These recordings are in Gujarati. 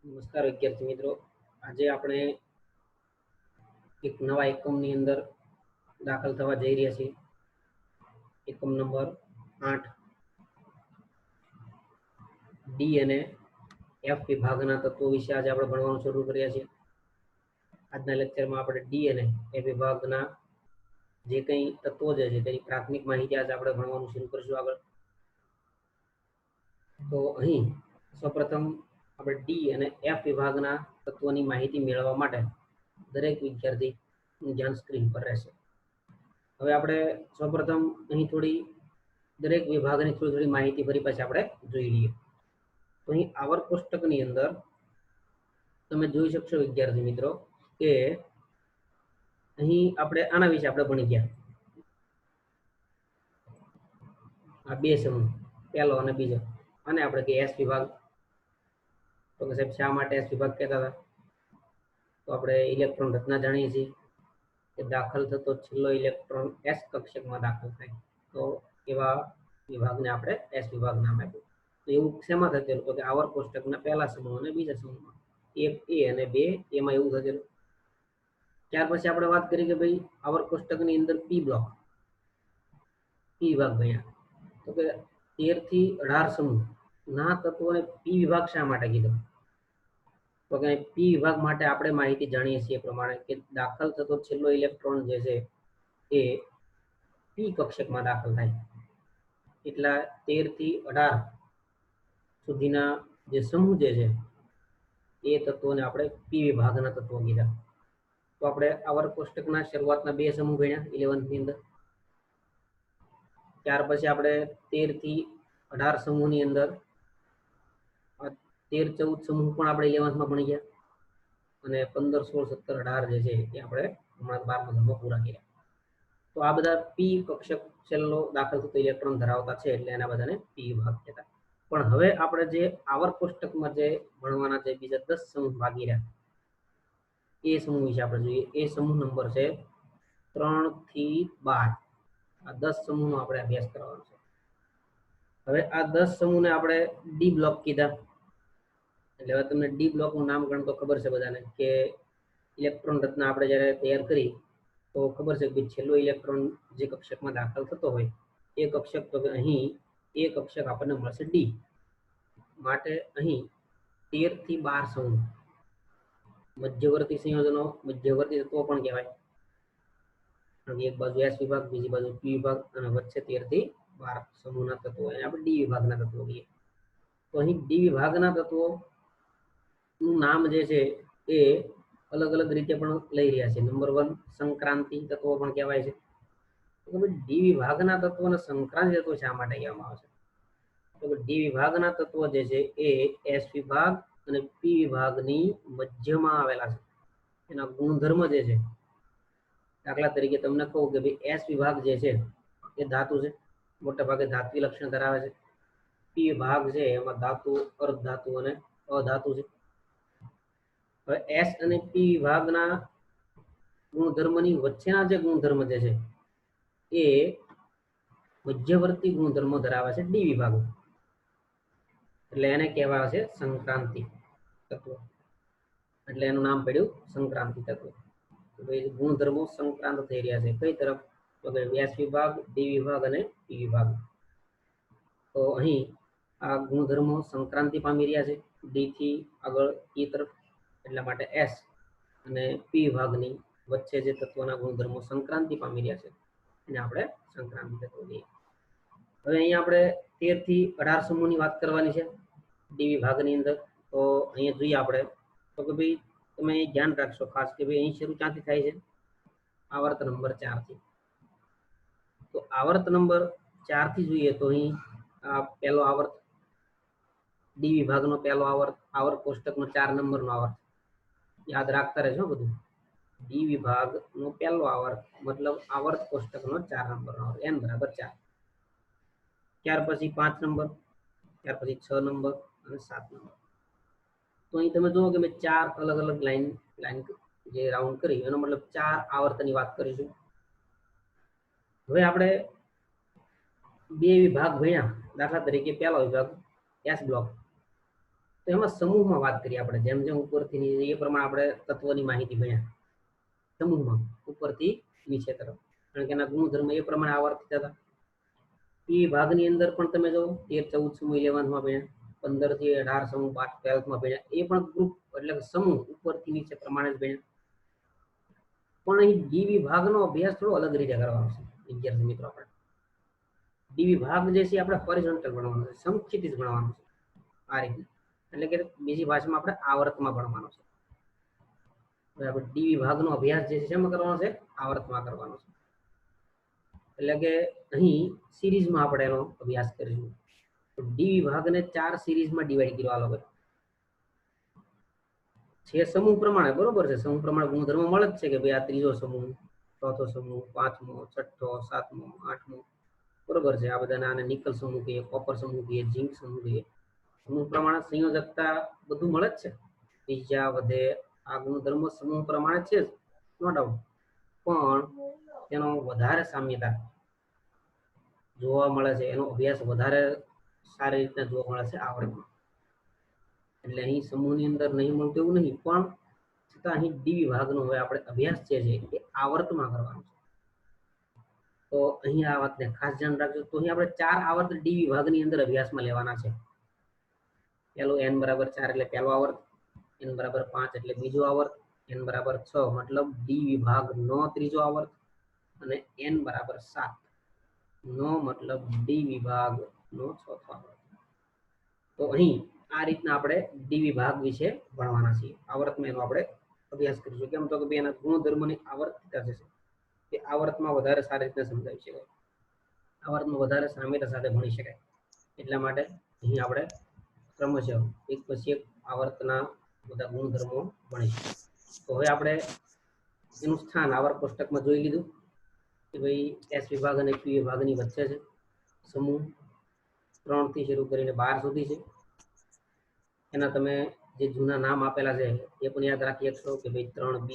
નમસ્કાર વિદ્યાર્થી મિત્રો, આજે આપણે એક નવા એકમની અંદર દાખલ થવા જઈ રહ્યા છીએ. એકમ નંબર 8 ડી અને એફ વિભાગના તત્વો વિશે આજે આપણે ભણવાનું શરૂ કર્યા છીએ. આજના લેક્ચરમાં આપણે ડી અને એફ વિભાગના જે કંઈ તત્વો છે તેની પ્રાથમિક માહિતી આજે આપણે ભણવાનું શરૂ કરીશું. આગળ તો અહીં સૌપ્રથમ આપણે ડી અને એફ વિભાગના તત્વોની માહિતી મેળવવા માટે દરેક વિદ્યાર્થી ધ્યાન સ્ક્રીન પર રહેશે. હવે આપણે સૌપ્રથમ અહીં થોડી દરેક વિભાગની થોડી માહિતી ફરી પાછી આપણે જોઈ લઈએ. તો અહીં આવર્ત કોષ્ટકની અંદર તમે જોઈ શકશો વિદ્યાર્થી મિત્રો કે અહીં આપણે આના વિશે આપણે ભણી ગયા. આ બે સમૂહ, પહેલો અને બીજો, અને આપણે કે એસ વિભાગ. તો કે સાહેબ શા માટે એસ વિભાગ કહેતા હતા? તો આપણે ઇલેક્ટ્રોન રચના જાણીએ છીએ કે દાખલ થતો છેલ્લો ઇલેક્ટ્રોન એસ કક્ષકમાં દાખલ થાય, તો એવા વિભાગને આપણે એસ વિભાગ નામ આપ્યું. તો એવું શેમાં થયેલું? તો કે આવર્ત કોષ્ટકના પહેલા સમૂહ અને બીજા સમૂહમાં, એક એ અને બે એમાં એવું થયેલું. ત્યાર પછી આપણે વાત કરી કે ભાઈ આવર્ત કોષ્ટકની અંદર પી બ્લોક, પી વિભાગ ભણ્યા. તો કે 13 થી 18 સમૂહ ના તત્વોને પી વિભાગ શા માટે કીધો? તો કે પી વિભાગ માટે આપણે માહિતી જાણીએ છીએ પ્રમાણે કે દાખલ થતો છેલ્લો ઇલેક્ટ્રોન જે છે એ પી કક્ષકમાં દાખલ થાય. એટલા 13 થી 18 સુધીના જે સમૂહ જે છે એ તત્વોને આપણે પી વિભાગના તત્વો કીધા. તો આપણે આવર્ત કોષ્ટકના શરૂઆતના બે સમૂહ ગણ્યા 11th ની અંદર. ત્યાર પછી આપણે 13 થી 18 સમૂહની અંદર 13-14 સમૂહ પણ આપણે 11th માં ભણી ગયા, અને 15, 16, 17, 18 જે છે એ આપણે હમણાં 12મા ધોરણમાં પૂરા કર્યા. તો આ બધા પી કક્ષક છેલ્લો દાખલ થતો ઇલેક્ટ્રોન ધરાવતા છે, એટલે એના બધાને પી વિભાગ કહેતા. પણ હવે આપણે જે આવર્ત કોષ્ટકમાં જે ભણવાના છે બીજા 10 સમૂહ બાકી રહ્યા, એ સમૂહ વિશે આપણે જોઈએ. એ સમૂહ નંબર છે 3 થી 12. આ 10 સમૂહનો આપણે અભ્યાસ કરવાનો છે. હવે આ 10 સમૂહને આપણે ડી બ્લોક કીધા. એટલે હવે તમને ડી બ્લોકનું નામકરણ તો ખબર છે બધાને કે ઇલેક્ટ્રોન રચના આપણે જ્યારે તૈયાર કરી તો ખબર છે કે છેલ્લો ઇલેક્ટ્રોન જે કક્ષકમાં દાખલ થતો હોય એ કક્ષક, તો કે અહીં એ કક્ષક આપણને મળશે ડી. માટે અહીં 13 થી 12 સમૂહ મધ્યવર્તી સંયોજનો, મધ્યવર્તી તત્વો પણ કહેવાય. એક બાજુ એસ વિભાગ, બીજી બાજુ પી વિભાગ, અને વચ્ચે 13 થી 12 સમૂહના તત્વો, એને આપણે ડી વિભાગના તત્વો કહીએ. તો અહીં ડી વિભાગના તત્વો નું નામ જે છે એ અલગ અલગ રીતે પણ લઈ રહ્યા છે. નંબર 1 સંક્રાંતિ તત્વો પણ કહેવાય છે. તો ડી વિભાગના તત્વોને સંક્રાંતિ તત્વો શા માટે કહેવામાં આવે છે? તો ડી વિભાગના તત્વો જે છે એ એસ વિભાગ અને પી વિભાગની મધ્યમાં આવેલા છે. એના ગુણધર્મ જે છે, દાખલા તરીકે તમને કહું કે ભાઈ એસ વિભાગ જે છે એ ધાતુ છે, મોટા ભાગે ધાત્વી લક્ષણ ધરાવે છે. પી વિભાગ છે એમાં ધાતુ, અર્ધ ધાતુ અને અધાતુ છે. હવે એસ અને પી વિભાગના ગુણધર્મની વચ્ચેના જે ગુણધર્મ જે છે એ મધ્યવર્તી ગુણધર્મો ધરાવે છે ડી વિભાગ, એટલે એને કહેવાય છે સંક્રાંતિ તત્વ. એટલે એનું નામ પડ્યું સંક્રાંતિ તત્વ. ગુણધર્મો સંક્રાંત થઈ રહ્યા છે કઈ તરફ? તો કે એસ વિભાગ, ડી વિભાગ અને પી વિભાગ. તો અહીં આ ગુણધર્મો સંક્રાંતિ પામી રહ્યા છે ડી થી આગળ ઈ તરફ, એટલા માટે એસ અને પી વિભાગની વચ્ચે જે તત્વના ગુણધર્મો સંક્રાંતિ પામી રહ્યા છે એને આપણે સંક્રાંતિ તત્વ કહીએ. હવે અહીંયા આપણે 13 થી 18 સમૂહની વાત કરવાની છે ડી વિભાગની અંદર. તો અહીંયા જોઈએ આપણે તો કે ભાઈ તમે ધ્યાન રાખશો ખાસ કે ભાઈ અહીં શરૂ ક્યાંથી થાય છે? આવર્ત નંબર 4 થી. તો આવર્ત નંબર 4 થી જોઈએ તો અહીં આ પહેલો આવર્ત, ડી વિભાગનો પહેલો આવર્ત, આવર્ત કોષ્ટકનો 4 નંબરનો આવર્ત. યાદ રાખતા રહેજો બધું. ડી વિભાગનો પહેલો આવર્ત મતલબ આવર્ત કોષ્ટકનો 4 નંબરનો આવર્ત, n = 4. ત્યાર પછી 5 નંબર, ત્યાર પછી 6 નંબર અને 7 નંબર. તો અહીં તમે જુઓ કે મેં 4 અલગ અલગ લાઈન જે રાઉન્ડ કરી, એનો મતલબ 4 આવર્તની વાત કરીશું. હવે આપણે બે વિભાગ ભણ્યા, દાખલા તરીકે પહેલો વિભાગ એસ બ્લોક. તો એમાં સમૂહમાં વાત કરીએ આપણે, જેમ જેમ ઉપરથી નીચે એ પ્રમાણે આપણે તત્વની માહિતી ભણ્યા. સમૂહમાં ઉપરથી નીચે તરફ, કારણ કે એના ગુણધર્મ એ પ્રમાણે આવર્તિત હતા. એ ભાગની અંદર પણ તમે જો 13-14 સમૂહ 11th ભણ્યા, 15 થી 18 સમૂહ 12th ભણ્યા, એ પણ ગ્રુપ એટલે કે સમૂહ ઉપરથી નીચે પ્રમાણે જ ભણ્યા. પણ અહીં ડી વિભાગનો અભ્યાસ થોડો અલગ રીતે કરવાનો છે વિદ્યાર્થી મિત્રો. આપણે ડી વિભાગ જે છે આપણે હોરિઝોન્ટલ ભણવાનો છે, સમક્ષિતિજ ભણવાનો છે આ રીતે, એટલે કે બીજી ભાષામાં આપણે આવર્તમાં ભણવાનો છે. આપણે ડી વિભાગનો અભ્યાસ જે છે શેમાં કરવાનો છે? આવર્તમાં કરવાનો છે. એટલે કે અહીં સિરીઝમાં આપણે એનો અભ્યાસ કરીશું. તો ડી વિભાગને 4 સિરીઝમાં ડિવાઈડ કર્યો. આ લોકો છે સમૂહ પ્રમાણે, બરોબર છે, સમૂહ પ્રમાણે ગુણધર્મ મળે જ છે કે ભાઈ આ ત્રીજો સમૂહ, ચોથો સમૂહ, પાંચમો, છઠ્ઠો, સાતમો, આઠમો, બરોબર છે. આ બધાને આને નિકલ સમૂહ કહીએ, કોપર સમૂહ કહીએ, ઝીંક સમૂહ કહીએ. સમૂહ પ્રમાણે સંયોજકતા બધું મળે જ છે. ત્રીજા વધે આ ગુણધર્મ સમૂહ પ્રમાણે છે જ, નો ડાઉટ, પણ તેનો વધારે સામ્યતા જોવા મળે છે, એનો અભ્યાસ વધારે સારી રીતના જોવા મળે છે આવર્તમાં. એટલે અહીં સમૂહની અંદર નહીં મળતું એવું નહીં, પણ છતાં અહીં ડી વિભાગનો હવે આપણે અભ્યાસ છે એ આવર્તમાં કરવાનો છે. તો અહીં આ વાતને ખાસ ધ્યાન રાખજો. તો અહીં આપણે 4 આવર્ત ડી વિભાગની અંદર અભ્યાસમાં લેવાના છે. પહેલું n = 4 એટલે પહેલો આવર્ત, n = 5 એટલે બીજો આવર્ત, n = 6 મતલબ ડી વિભાગનો ત્રીજો આવર્ત, અને n = 7 નો મતલબ ડી વિભાગનો ચોથો આવર્ત. તો અહીં આ રીતના આપણે ડી વિભાગ વિશે ભણવાના છીએ. આવર્તમાં એનો આપણે અભ્યાસ કરીશું. કેમ તો કે એના ગુણધર્મોની આવર્તિતતા છે કે આવર્તમાં વધારે સારી રીતે સમજાવી શકાય, આવર્તમાં વધારે સામ્યતા સાથે ભણી શકાય. એટલા માટે અહીં આપણે ક્રમશઃ એક પછી એક આવર્તના બધા ગુણધર્મો ભણીશું. તો હવે આપણે એનું સ્થાન આવર્ત કોષ્ટકમાં જોઈ લીધું કે ભાઈ એસ વિભાગ અને પી વિભાગની વચ્ચે છે. સમૂહ 3 થી શરૂ કરીને 12 સુધી છે. એના તમે જે જૂના નામ આપેલા છે એ પણ યાદ રાખી શકશો કે ભાઈ 3B,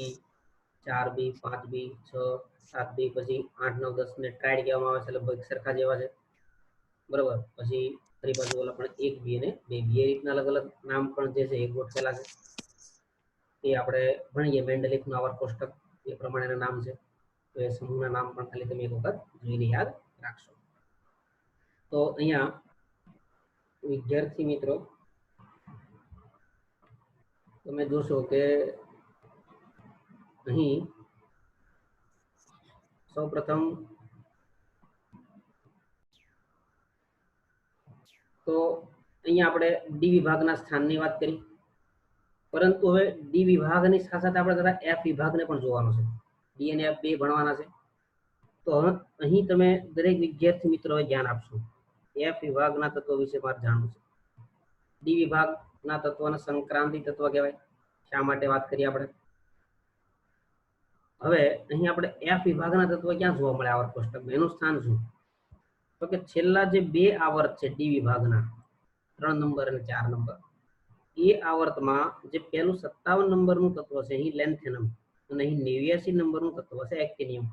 4B, 5B, 6, 7B, પછી 8, 9, 10 ને ટ્રાયડ કહેવામાં આવે છે, લગભગ સરખા જેવા છે, બરોબર. પછી ફરી પાછું ઓલા પણ 1B અને 2B એ રીતના અલગ અલગ નામ પણ જે છે એ ગોઠવેલા છે. એ આપણે ભણીએ મેન્ડલિફનું આવર્ત કોષ્ટક એ પ્રમાણેના નામ છે. તો એ સમૂહના નામ પણ ખાલી તમે એક વખત જોઈને યાદ રાખશો. તો અહીંયા વિદ્યાર્થી મિત્રો તમે જોશો કે અહીં સૌપ્રથમ તો અહીંયા આપણે ડી વિભાગના સ્થાનની વાત કરી, પરંતુ હવે ડી વિભાગની સાથે સાથે આપણે જરા એફ વિભાગને પણ જોવાનો છે. ડી અને એફ બે ભણવાના છે. તો હવે અહીં તમે દરેક વિદ્યાર્થી મિત્રોએ ધ્યાન આપશો. એફ વિભાગના તત્વો વિશે મારે જાણવું છે. ડી વિભાગના તત્વોને સંક્રાંતિ તત્વ કહેવાય. શા માટે વાત કરીએ આપણે? હવે અહીં આપણે એફ વિભાગના તત્વો ક્યાં જોવા મળે આવર્ત કોષ્ટકમાં? એનું સ્થાન શું? તો કે છેલ્લા જે 2 આવર્ત છે ડી વિભાગના, 3 નંબર અને 4 નંબર, એ આવર્તમાં જે પહેલું 57 નંબરનું તત્વ છે અહીં લેન્થેનમ, અને અહીં 89 નંબરનું તત્વ છે એક્ટિનિયમ.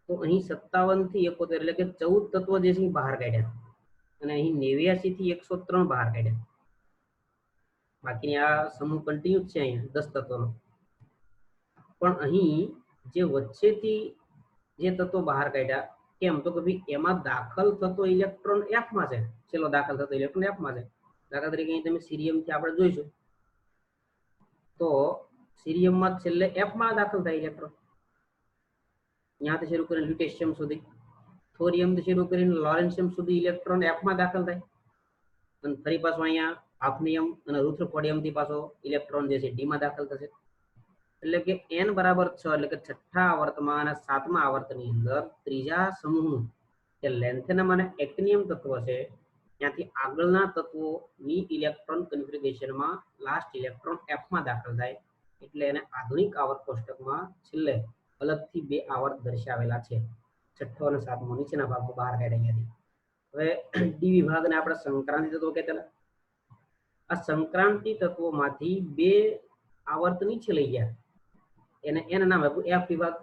તો અહીં 57 થી 71 એટલે કે 14 તત્વો જે છે બહાર કાઢ્યા, અને અહીં 89 થી 103 બહાર કાઢ્યા. બાકીની આ સમૂહ કન્ટિન્યુ છે અહીંયા 10 તત્વોનો. પણ અહીં જે વચ્ચેથી જે તત્વો બહાર કાઢ્યા, કેમ તો કે ભાઈ એમાં દાખલ થતો ઇલેક્ટ્રોન એફમાં છે, છેલ્લો દાખલ થતો ઇલેક્ટ્રોન એફમાં છે. દાખલા તરીકે અહીં તમે સીરિયમથી આપણે જોઈશું તો સીરિયમમાં છેલ્લે એફમાં દાખલ થાય ઇલેક્ટ્રોન, ત્યાંથી શરૂ કરીને લ્યુટેશિયમ સુધી, થોરિયમથી શરૂ કરીને લોરેન્શિયમ સુધી ઇલેક્ટ્રોન એફમાં દાખલ થાય, અને ફરી પાછો અહીંયા હાફનિયમ અને રુથ્રફોડિયમથી પાછો ઇલેક્ટ્રોન જે છે ડીમાં દાખલ થશે. એટલે કે n = 6 એટલે કે છઠ્ઠા આવર્તમાં અને 7મા આવર્તની અંદર ત્રીજા સમૂહનું જે લેન્થેનમ અને એક્ટિનિયમ તત્વ છે ત્યાંથી આગળના તત્વોની ઇલેક્ટ્રોન કન્ફિગરેશનમાં લાસ્ટ ઇલેક્ટ્રોન એફમાં દાખલ થાય. એટલે એને આધુનિક આવર્ત કોષ્ટકમાં છેલ્લે અલગથી 2 આવર્ત દર્શાવેલા છે, છઠ્ઠો અને 7મો નીચેના ભાગમાં બહાર કાઢ્યા. હવે ડી વિભાગને આપણે સંક્રાંતિ તત્વો કહેતા. આ સંક્રાંતિ તત્વોમાંથી 2 આવર્ત નીચે લઈ ગયા, એને નામ આપ્યું એફ વિભાગ.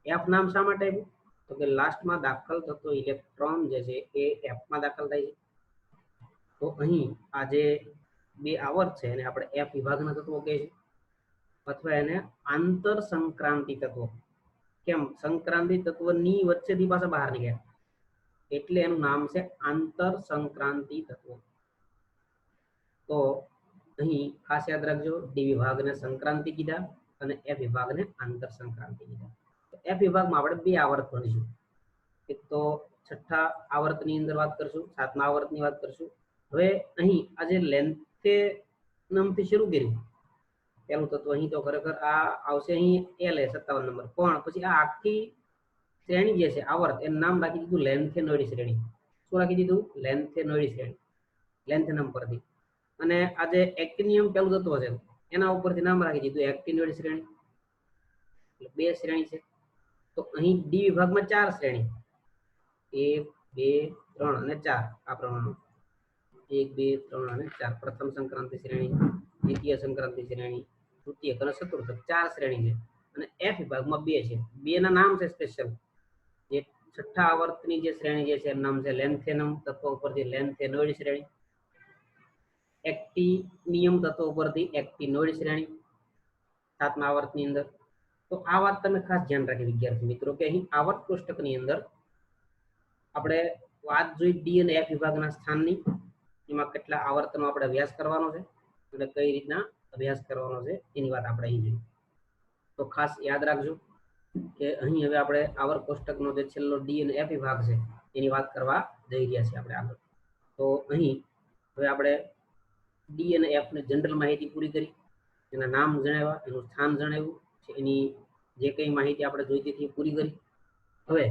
એફ નામ શા માટે આપ્યું? તો કે લાસ્ટમાં દાખલ થતો ઇલેક્ટ્રોન જે છે એ એફમાં દાખલ થાય છે. તો અહીં આ જે બે આવર્ત છે એને આપણે એફ વિભાગના તત્વો કહે છે, અથવા એને આંતર સંક્રાંતિ તત્વો. કેમ? સંક્રાંતિ તત્વની વચ્ચેથી પાછા બહાર નીકળ્યા એટલે એનું નામ છે આંતર સંક્રાંતિ તત્વો. તો અહીં ખાસ યાદ રાખજો, ડી વિભાગને સંક્રાંતિ કીધા અને એફ વિભાગને આંતર સંક્રાંતિ કીધા. તો એફ વિભાગમાં આપણે બે આવર્ત ભણીશું. એક તો છઠ્ઠા આવર્તની અંદર વાત કરશું, સાતમા આવર્તની વાત કરશું. હવે અહીં આજે લેન્થેનમથી શરૂ કર્યું પહેલું તત્વ, અહીં તો ખરેખર આ આવશે અહીં એલ એ 57 નંબર, પણ પછી આ આખી શ્રેણી જે છે આવર્ત એનું નામ રાખી દીધું લેન્થેનોઇડ શ્રેણી. શું રાખી દીધું? લેન્થેનોઇડ શ્રેણી, લેન્થેનમ પરથી. અને આ જે એક્ટિનિયમ પહેલું તત્વ છે એના ઉપરથી નામ રાખી દીધું એક્ટિનોઇડ શ્રેણી. એટલે બે શ્રેણી છે. તો અહીં ડી વિભાગમાં 4 શ્રેણી, 1 2 3 અને 4 આ પ્રમાણે 1 2 3 અને 4. પ્રથમ સંક્રાંતિ શ્રેણી, દ્વિતીય સંક્રાંતિ શ્રેણી, તૃતીય અને ચતુર્થ 4 શ્રેણી છે. અને એફ વિભાગમાં 2 છે. બે ના નામ છે સ્પેશિયલ. જે છઠ્ઠા આવર્તની જે શ્રેણી જે છે એનું નામ છે લેન્થેનમ તત્વ ઉપરથી લેન્થેનોઇડ શ્રેણી, એક્ટિનિયમ તત્વ ઉપરથી એક્ટિનોઇડ શ્રેણી સાતમા આવર્તની અંદર. તો આ વાત તમે ખાસ ધ્યાન રાખી વિદ્યાર્થી મિત્રો કે અહીં આવર્ત કોષ્ટકની અંદર આપણે વાત જોઈ ડી અને એફ વિભાગના સ્થાનની, એમાં કેટલા આવર્તનો આપણે અભ્યાસ કરવાનો છે અને કઈ રીતના અભ્યાસ કરવાનો છે એની વાત આપણે અહીં જોઈ. તો ખાસ યાદ રાખજો કે અહીં હવે આપણે આવર્ત કોષ્ટકનો જે છેલ્લો ડી અને એફ વિભાગ છે એની વાત કરવા જઈ રહ્યા છીએ આપણે આગળ. તો અહીં હવે આપણે ડી અને એફ ને જનરલ માહિતી પૂરી કરી, એના નામ જણાવ્યા, એનું સ્થાન જણાવ્યું છે, એની જે કઈ માહિતી આપણે જોઈતી હતી પૂરી કરી. હવે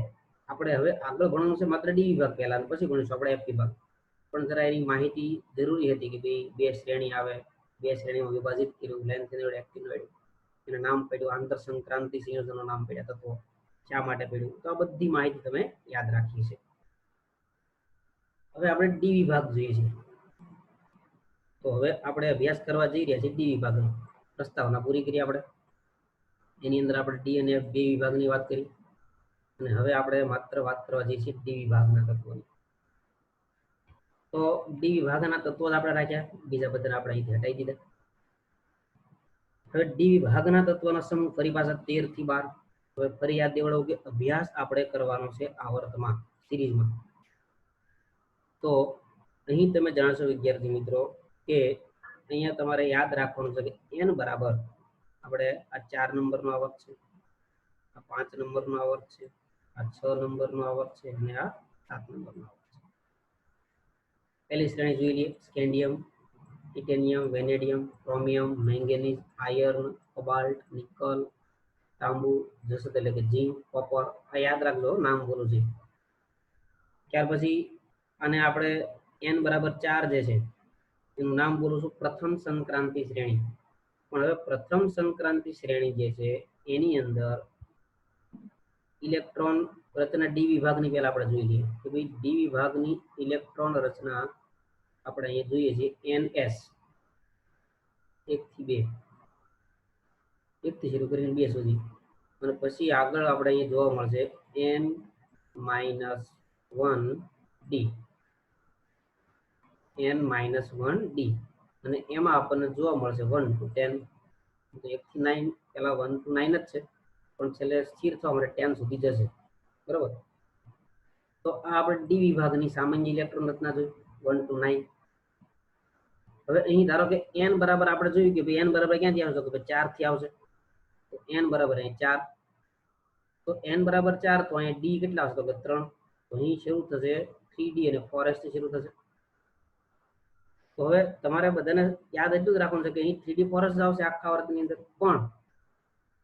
આપણે આગળ ભણવાનું છે માત્ર ડી વિભાગ પહેલા, અને પછી ભણીશું આપણે એફ વિભાગ. પણ જરા એની માહિતી જરૂરી હતી કે ભાઈ બે શ્રેણી આવે, બે શ્રેણીમાં વિભાજિત કર્યું, લેન્થેનોઇડ એક્ટિનોઇડ, એનું નામ પડ્યું, આંતર સંક્રાંતિ સંયોજનો નામ પડ્યા તત્વો, શા માટે પડ્યું, તો આ બધી માહિતી તમે યાદ રાખી છે. હવે આપણે ડી વિભાગ જોઈએ છીએ. તો હવે આપણે અભ્યાસ કરવા જઈ રહ્યા છીએ ડી વિભાગનો. પ્રસ્તાવના પૂરી કરી આપણે, એની અંદર આપણે ડી અને એફ બે વિભાગની વાત કરી, અને હવે આપણે માત્ર વાત કરવા જઈએ છીએ ડી વિભાગના તત્વોની. તો ડી વિભાગના તત્વો આપણે રાખ્યા, બીજા બધા આપણે અહીંથી હટાવી દીધા. હવે ડી વિભાગના તત્વના સમૂહ ફરી પાછા 13 થી 12. હવે ફરી યાદ દેવડાવું કે અભ્યાસ આપણે કરવાનો છે આવર્તમાં, સિરીઝમાં. તો અહીં તમે જાણશો વિદ્યાર્થી મિત્રો કે અહીંયા તમારે યાદ રાખવાનું છે કે n બરાબર આપણે આ 4 નંબરનો આવર્ત છે, આ 5 નંબરનો આવર્ત છે, આ 6 નંબરનો આવર્ત છે અને આ 7 નંબરનો આવર્ત છે. પહેલી શ્રેણી જોઈ લઈએ. Scandium, titanium, vanadium, chromium, manganese, iron, cobalt, nickel, તાંબુ, જસત એટલે કે ઝીંક, કોપર. આ યાદ રાખજો, નામ બોલું છે. ત્યાર પછી આને આપણે n બરાબર 4 જે છે એનું નામ બોલું છું પ્રથમ સંક્રાંતિ શ્રેણી. પણ હવે પ્રથમ સંક્રાંતિ શ્રેણી જે છે એની અંદર ઇલેક્ટ્રોન રચના ડી વિભાગની પહેલા આપણે જોઈ લઈએ કે ભાઈ ડી વિભાગની ઇલેક્ટ્રોન રચના આપણે અહીંયા જોઈએ છીએ NS 1 થી 2, 1 થી શરૂ કરીને 2 સુધી, અને પછી આગળ આપણે અહીંયા જોવા મળશે N-1D, N-1D, અને એમાં આપણને જોવા મળશે 1 to 10. 1 થી 9 પહેલા 1 to 9 જ છે, પણ છેલ્લે સ્થિર થવા માટે 10 સુધી જશે. બરોબર. તો આ આપણે ડી વિભાગની સામાન્ય ઇલેક્ટ્રોન રચના જોઈ 1 to 9. હવે અહીં ધારો કે n બરાબર આપણે જોયું કે ભાઈ n બરાબર ક્યાંથી આવશે કે 4 થી આવશે. તો n બરાબર અહીં 4, તો n બરાબર 4, તો અહીં d કેટલા આવશે તો કે 3. તો અહીં શરૂ થશે 3d અને 4s થી શરૂ થશે. તો હવે તમારે બધાને યાદ એટલું જ રાખવાનું છે કે અહીં 3d 4s આવશે આખા વર્ગની અંદર. પણ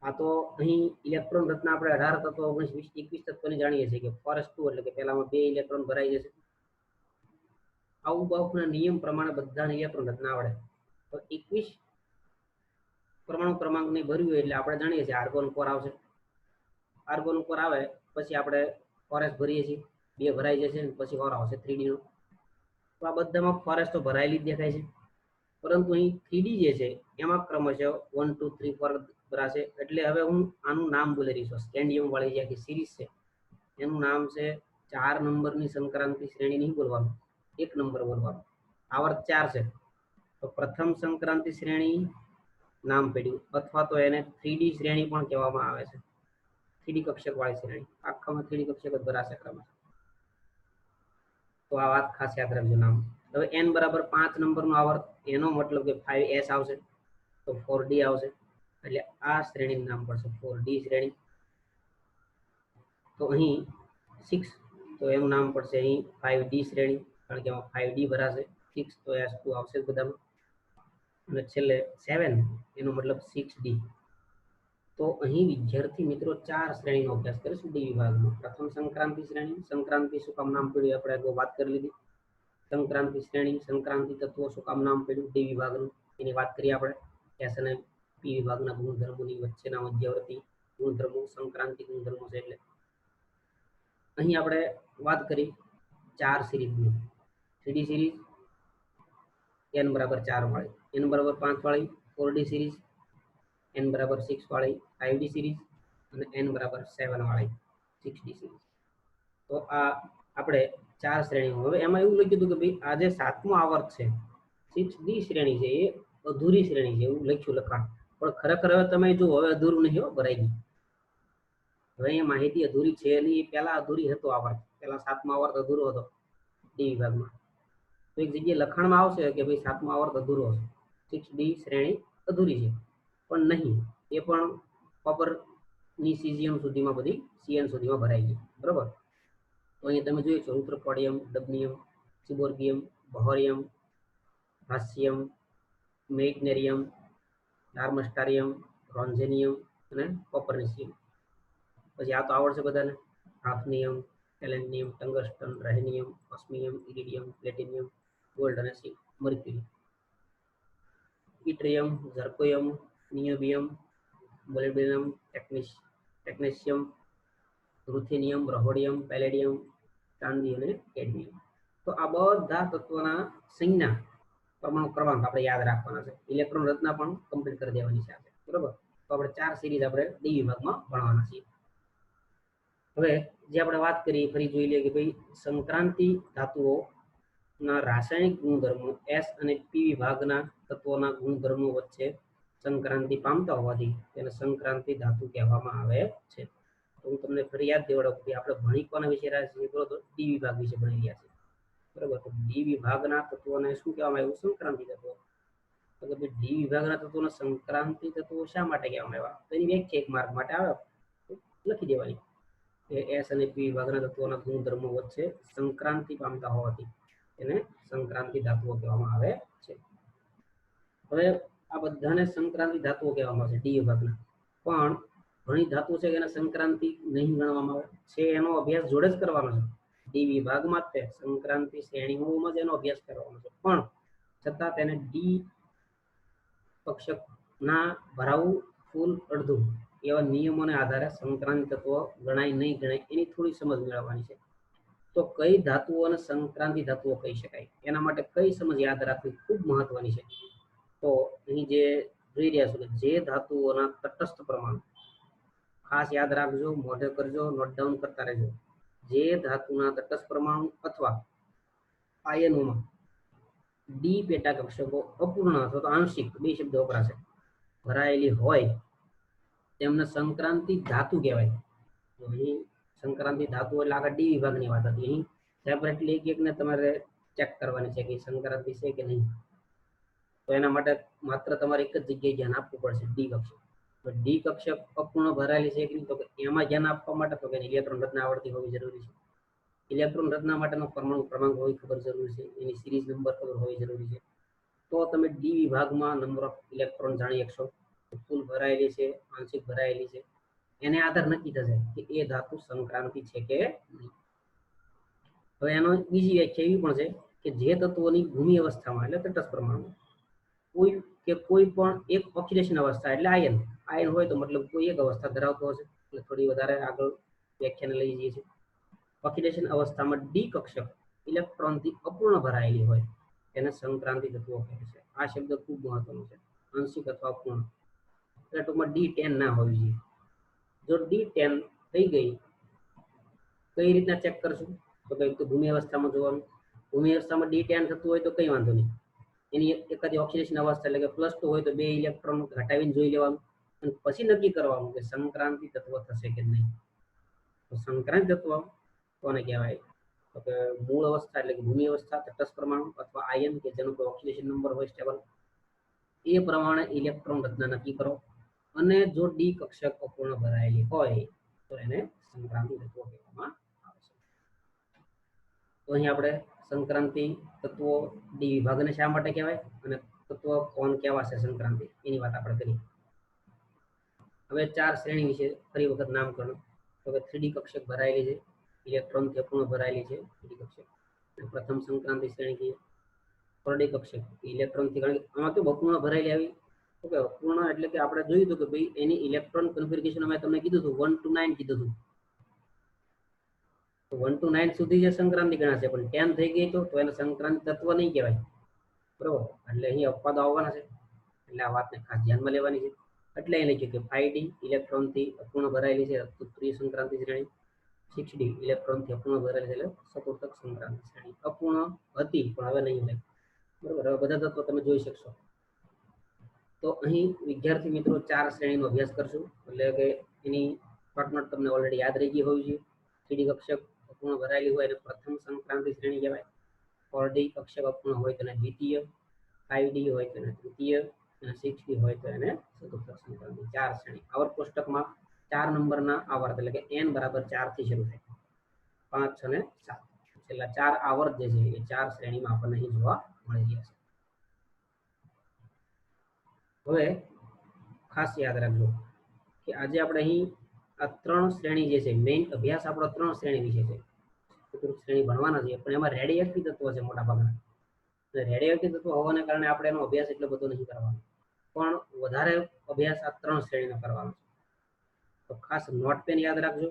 આ તો અહીં ઇલેક્ટ્રોન રચના આપણે 18 તત્વો 19 20 21 તત્વોની જાણીએ છીએ કે 4s2 એટલે કે પહેલામાં 2 ઇલેક્ટ્રોન ભરાઈ જશે. આવું બાઉફના નિયમ પ્રમાણે બધાને ઇલેક્ટ્રોન રચના આવડે. તો 21 પરમાણુ ક્રમાંકની ભર્યું એટલે આપણે જાણીએ છીએ આર્ગોન કોર આવશે. આર્ગોન કોર આવે પછી આપણે 4s ભરીએ છીએ, 2 ભરાઈ જશે અને પછી કોર આવશે 3d નો. તો આ બધામાં 4s તો ભરાયેલી જ દેખાય છે, પરંતુ અહીં 3d જે છે એમાં ક્રમશઃ 1 2 3 4 ભરાશે. એટલે હવે હું આનું નામ બોલી રહી છું. સ્કેન્ડિયમ વાળી જે આખી સિરીઝ છે એનું નામ છે 4 નંબરની સંક્રાંતિ શ્રેણી નહીં બોલવાનું, 1 નંબર બોલવાનો. આવર્ત 4 છે તો પ્રથમ સંક્રાંતિ શ્રેણી નામ પડ્યું, અથવા તો એને 3D શ્રેણી પણ કહેવામાં આવે છે. 3D કક્ષક વાળી શ્રેણી, આખામાં 3D કક્ષક જ ભરાશે ક્રમમાં. તો આ વાત ખાસ યાદ રાખજો નામ. હવે n બરાબર 5 નંબરનો આવર્ત, એનો મતલબ કે 5s આવશે, તો 4D આવશે, એટલે આ શ્રેણીનું નામ પડશે 4D શ્રેણી. તો અહીં 6, તો એનું નામ પડશે અહીં 5D શ્રેણી, કારણ કે એમાં 5D ભરાશે. 6 તો S2 આવશે બધામાં. અને છેલ્લે 7, એનો મતલબ 6D. તો અહીં વિદ્યાર્થી મિત્રો 4 શ્રેણીનો અભ્યાસ કરીશું ડી વિભાગમાં. પ્રથમ સંક્રાંતિ શ્રેણી, સંક્રાંતિ શું કામ નામ પડ્યું આપણે આગળ વાત કરી લીધી. સંક્રાંતિ શ્રેણી, સંક્રાંતિ તત્વો શું કામ નામ પડ્યું ડી વિભાગનું, એની વાત કરીએ આપણે. એસ અને પી વિભાગના ગુણધર્મોની વચ્ચેના મધ્યવર્તી ગુણધર્મો સંક્રાંતિ ગુણધર્મો છે. એટલે અહીં આપણે વાત કરી 4 સિરીઝની. 3D સિરીઝ n બરાબર 4 વાળી, n બરાબર 5 વાળી 4D સિરીઝ, n બરાબર 6 વાળી 5D સિરીઝ, અને n બરાબર 7 વાળી 6D સિરીઝ. તો આ આપણે 4 શ્રેણીઓ. હવે એમાં એવું લખ્યું હતું કે ભાઈ આ જે 7મો આવર્ત છે 6D શ્રેણી છે, એ અધૂરી શ્રેણી છે એવું લખ્યું લખાણ. પણ ખરેખર હવે તમે જો હવે અધૂરું નહીં, ભરાઈ ગયું. હવે અહીંયા માહિતી અધૂરી છે નહીં, પહેલા અધૂરી હતો આવર્ત, પહેલા 7મો આવર્ત અધૂરો હતો ડી વિભાગમાં. તો એક જગ્યાએ લખાણમાં આવશે કે ભાઈ 7મો આવર્ત અધૂરો હશે, 6D શ્રેણી અધૂરી છે. પણ નહીં, એ પણ કોપરની સીઝિયમ સુધીમાં બધી CN સુધીમાં ભરાઈ ગઈ. બરાબર. તો અહીંયા તમે જોયું છો રુદ્રપોડિયમ, ડબનિયમ, સિબોર્ગિયમ, બહોરિયમ, ભાસ્યમ, મેઇટનેરિયમ, ડાર્મસ્ટારિયમ, રોન્ઝેનિયમ અને કોપરનિસિયમ. પછી આ તો આવડશે બધાને. હાફનિયમ, ટેલેન્ટિયમ, ટંગસ્ટન, રહેનિયમ, ઓસ્મિયમ, ઇરિડિયમ, પ્લેટિનિયમ, ગોલ્ડ અને મર્ક્યુરી. ઇટ્રિયમ, ઝર્કોયમ, નિયોબિયમ, મોલિબ્ડેનમ, ટેક્નેશિયમ, રુથેનિયમ, રોહોડિયમ, પેલેડિયમ, ચાંદી અને કેડમિયમ. તો આ બધા તત્વોના સંજ્ઞા પરમાણુ ક્રમાંક આપણે યાદ રાખવાના છે. ઇલેક્ટ્રોન રચના પણ કમ્પ્લીટ કરી દેવાની છે. બરોબર. તો આપણે 4 સિરીઝ આપણે ડી વિભાગમાં ભણવાના છીએ. હવે જે આપણે વાત કરી ફરી જોઈ લઈએ કે ભાઈ સંક્રાંતિ ધાતુઓના રાસાયણિક ગુણધર્મો એસ અને પી વિભાગના તત્વોના ગુણધર્મો વચ્ચે સંક્રાંતિ પામતા હોવાથી તેને સંક્રાંતિ ધાતુ કહેવામાં આવે છે. તો હું તમને ફરી યાદ દેવડાવું કે આપણે ભણી કોના વિશે રહ્યા છીએ, તો ડી વિભાગ વિશે ભણી રહ્યા છીએ. બરાબર. તો ડી વિભાગના તત્વોને શું કહેવામાં આવ્યું? સંક્રાંતિ તત્વો. તો કે ભાઈ ડી વિભાગના તત્વોને સંક્રાંતિ તત્વો શા માટે કહેવામાં આવ્યા? તો એની વ્યાખ્યા એક માર્ક માટે આવે, લખી દેવાની. એસ અને પી વિભાગના તત્વોના ગુણધર્મો વચ્ચે સંક્રાંતિ પામતા હોવાથી એને સંક્રાંતિ ધાતુઓ કહેવામાં આવે છે. હવે આ બધાને સંક્રાંતિ ધાતુઓ કહેવામાં આવે છે ડી વિભાગના. પણ ઘણી ધાતુ છે કે એને સંક્રાંતિ નહીં ગણવામાં આવે છે. એનો અભ્યાસ જોડે જ કરવાનો છે. ડી વિભાગમાં તે સંક્રાંતિ શ્રેણીઓમાં જ એનો અભ્યાસ કરવાનો છે. પણ છતાં તેને ડી કક્ષકના ભરાવું ફૂલ અડધું એવા નિયમોને આધારે સંક્રાંતિ તત્વો ગણાય નહીં ગણાય એની થોડી સમજ મેળવવાની છે. તો કઈ ધાતુઓને સંક્રાંતિ ધાતુઓ કહી શકાય, એના માટે કઈ સમજ યાદ રાખવી ખૂબ મહત્વની છે. તો અહીં જે જોઈ રહ્યા છો કે જે ધાતુઓના તટસ્થ પ્રમાણ, ખાસ યાદ રાખજો, મોઢે કરજો, નોટ ડાઉન કરતા રહેજો. જે ધાતુના તટસ્થ પરમાણુ અથવા આયનોમાં ડી પેટા કક્ષકો અપૂર્ણ અથવા તો આંશિક, બે શબ્દો વપરાશે, ભરાયેલી હોય તેમને સંક્રાંતિ ધાતુ કહેવાય. તો અહીં સંક્રાંતિ ધાતુ એટલે આગળ ડી વિભાગની વાત હતી. અહીં સેપરેટલી એક એકને તમારે ચેક કરવાની છે કે સંક્રાંતિ છે કે નહીં. તો એના માટે માત્ર તમારે એક જ જગ્યાએ ધ્યાન આપવું પડશે, ડી કક્ષક. તો ડી કક્ષક અપૂર્ણ ભરાયેલી છે કે નહીં, તો એમાં ધ્યાન આપવા માટે તો કે ઇલેક્ટ્રોન રચના આવડતી હોવી જરૂરી છે. ઇલેક્ટ્રોન રચના માટેનો પરમાણુ ક્રમાંક હોવી ખબર જરૂરી છે. એની સિરીઝ નંબર ખબર હોવી જરૂરી છે. તો તમે ડી વિભાગમાં નંબર ઓફ ઇલેક્ટ્રોન જાણી શકશો. ફૂલ ભરાયેલી છે, આંશિક ભરાયેલી છે, એને આધાર નક્કી થશે કે એ ધાતુ સંક્રાંતિ છે કે નહીં. હવે એનો બીજી વ્યાખ્યા એવી પણ છે કે જે તત્વોની ભૂમિ અવસ્થામાં એટલે તટસ્થ પરમાણુ કોઈ પણ એક ઓક્સિડેશન અવસ્થા એટલે આયન હોય તો મતલબ કોઈ એક અવસ્થા ધરાવતો હશે. એટલે થોડી વધારે આગળ વ્યાખ્યાને લઈ જઈએ છીએ. ઓક્સિડેશન અવસ્થામાં ડી કક્ષક ઇલેક્ટ્રોનથી અપૂર્ણ ભરાયેલી હોય તેને સંક્રાંતિ તત્વો કહે છે. આ શબ્દ ખૂબ મહત્વનો છે, આંશિક અથવા અપૂર્ણ. એટલે ટૂંકમાં D10 ના હોવી જોઈએ. જો D10 થઈ ગઈ, કઈ રીતના ચેક કરશું? તો કઈ તો ભૂમિ અવસ્થામાં જોવાનું. ભૂમિ અવસ્થામાં D10 થતું હોય તો કઈ વાંધો નહીં, એની એકાદી ઓક્સિડેશન અવસ્થા એટલે કે +2 હોય તો 2 ઇલેક્ટ્રોન ઘટાવીને જોઈ લેવાનું અને પછી નક્કી કરવાનું કે સંક્રાંતિ તત્વ થશે કે નહીં. તો સંક્રાંતિ તત્વ કોને કહેવાય? તો કે મૂળ અવસ્થા એટલે કે ભૂમિ અવસ્થા, તટસ્થ પરમાણુ અથવા આયન કે જેનો કોઈ ઓક્સિડેશન નંબર હોય સ્ટેબલ, એ પ્રમાણે ઇલેક્ટ્રોન રચના નક્કી કરો. અને જો ડી કક્ષક અપૂર્ણ ભરાયેલી હોય તો એને સંક્રાંતિ તત્વો કહેવામાં આવે છે. તો અહીં આપણે સંક્રાંતિ તત્વો ડી વિભાગને શા માટે કહેવાય અને તત્વ કોણ કહેવાશે સંક્રાંતિ એની વાત આપણે કરી. હવે 4 શ્રેણી વિશે ફરી વખત નામકરણ. તો કે 3D કક્ષક ભરાયેલી છે, ઇલેક્ટ્રોનથી અપૂર્ણ ભરાયેલી છે 3D કક્ષક. પ્રથમ સંક્રાંતિ શ્રેણી કહીએ. 4D કક્ષક ઇલેક્ટ્રોનથી, કારણ કે આમાં કેવું અપૂર્ણ ભરાયેલી આવી. તો કે અપૂર્ણ એટલે કે આપણે જોયું હતું કે ભાઈ એની ઇલેક્ટ્રોન કન્ફિગરેશન અમે તમને કીધું હતું 1 to 9 કીધું હતું. તો 1 to 9 સુધી જે સંક્રાંતિ ગણાશે, પણ 10 થઈ ગઈ તો એને સંક્રાંતિ તત્વ નહીં કહેવાય. બરોબર, એટલે અહીં અપવાદો આવવાના છે, એટલે આ વાતને ખાસ ધ્યાનમાં લેવાની છે. એટલે એ લખ્યું કે 5D ઇલેક્ટ્રોનથી અપૂર્ણ ભરાયેલી છે તો તૃતીય સંક્રાંતિ શ્રેણી, 6D ઇલેક્ટ્રોનથી અપૂર્ણ ભરાયેલી છે એટલે ચતુર્થક સંક્રાંતિ શ્રેણી. અપૂર્ણ હતી પણ હવે નહીં હોય. બરોબર, હવે બધા તત્વો તમે જોઈ શકશો. તો અહીં વિદ્યાર્થી મિત્રો 4 શ્રેણીનો અભ્યાસ કરશું, એટલે કે એની શોર્ટનોટ તમને ઓલરેડી યાદ રહી ગઈ હોવી જોઈએ. 3D કક્ષક અપૂર્ણ ભરાયેલી હોય એને પ્રથમ સંક્રાંતિ શ્રેણી કહેવાય. 4D કક્ષક અપૂર્ણ હોય તેને દ્વિતીય, 5D હોય તેને તૃતીય અને 6D હોય તો એને ચતુર્થક સંક્રાંતિ. 4 શ્રેણી. આવર્ત કોષ્ટકમાં 4 નંબરના આવર્ત એટલે કે n બરાબર 4 થી શરૂ થાય, 5, 6 અને 7. છેલ્લા 4 આવર્ત જે છે એ 4 શ્રેણીમાં આપણને અહીં જોવા મળી રહ્યા છે. હવે ખાસ યાદ રાખજો કે આજે આપણે અહીં આ 3 શ્રેણી જે છે, મેઇન અભ્યાસ આપણો 3 શ્રેણી વિશે છે. ચતુર્થ શ્રેણી ભણવાના છે, પણ એમાં રેડિયેટિવ તત્વો છે મોટા ભાગના. રેડિયેટિવ તત્વો હોવાને કારણે આપણે એનો અભ્યાસ એટલો બધો નથી કરવાનો, પણ વધારે અભ્યાસ આ 3 શ્રેણીનો કરવાનો છે. તો ખાસ નોટ પેન યાદ રાખજો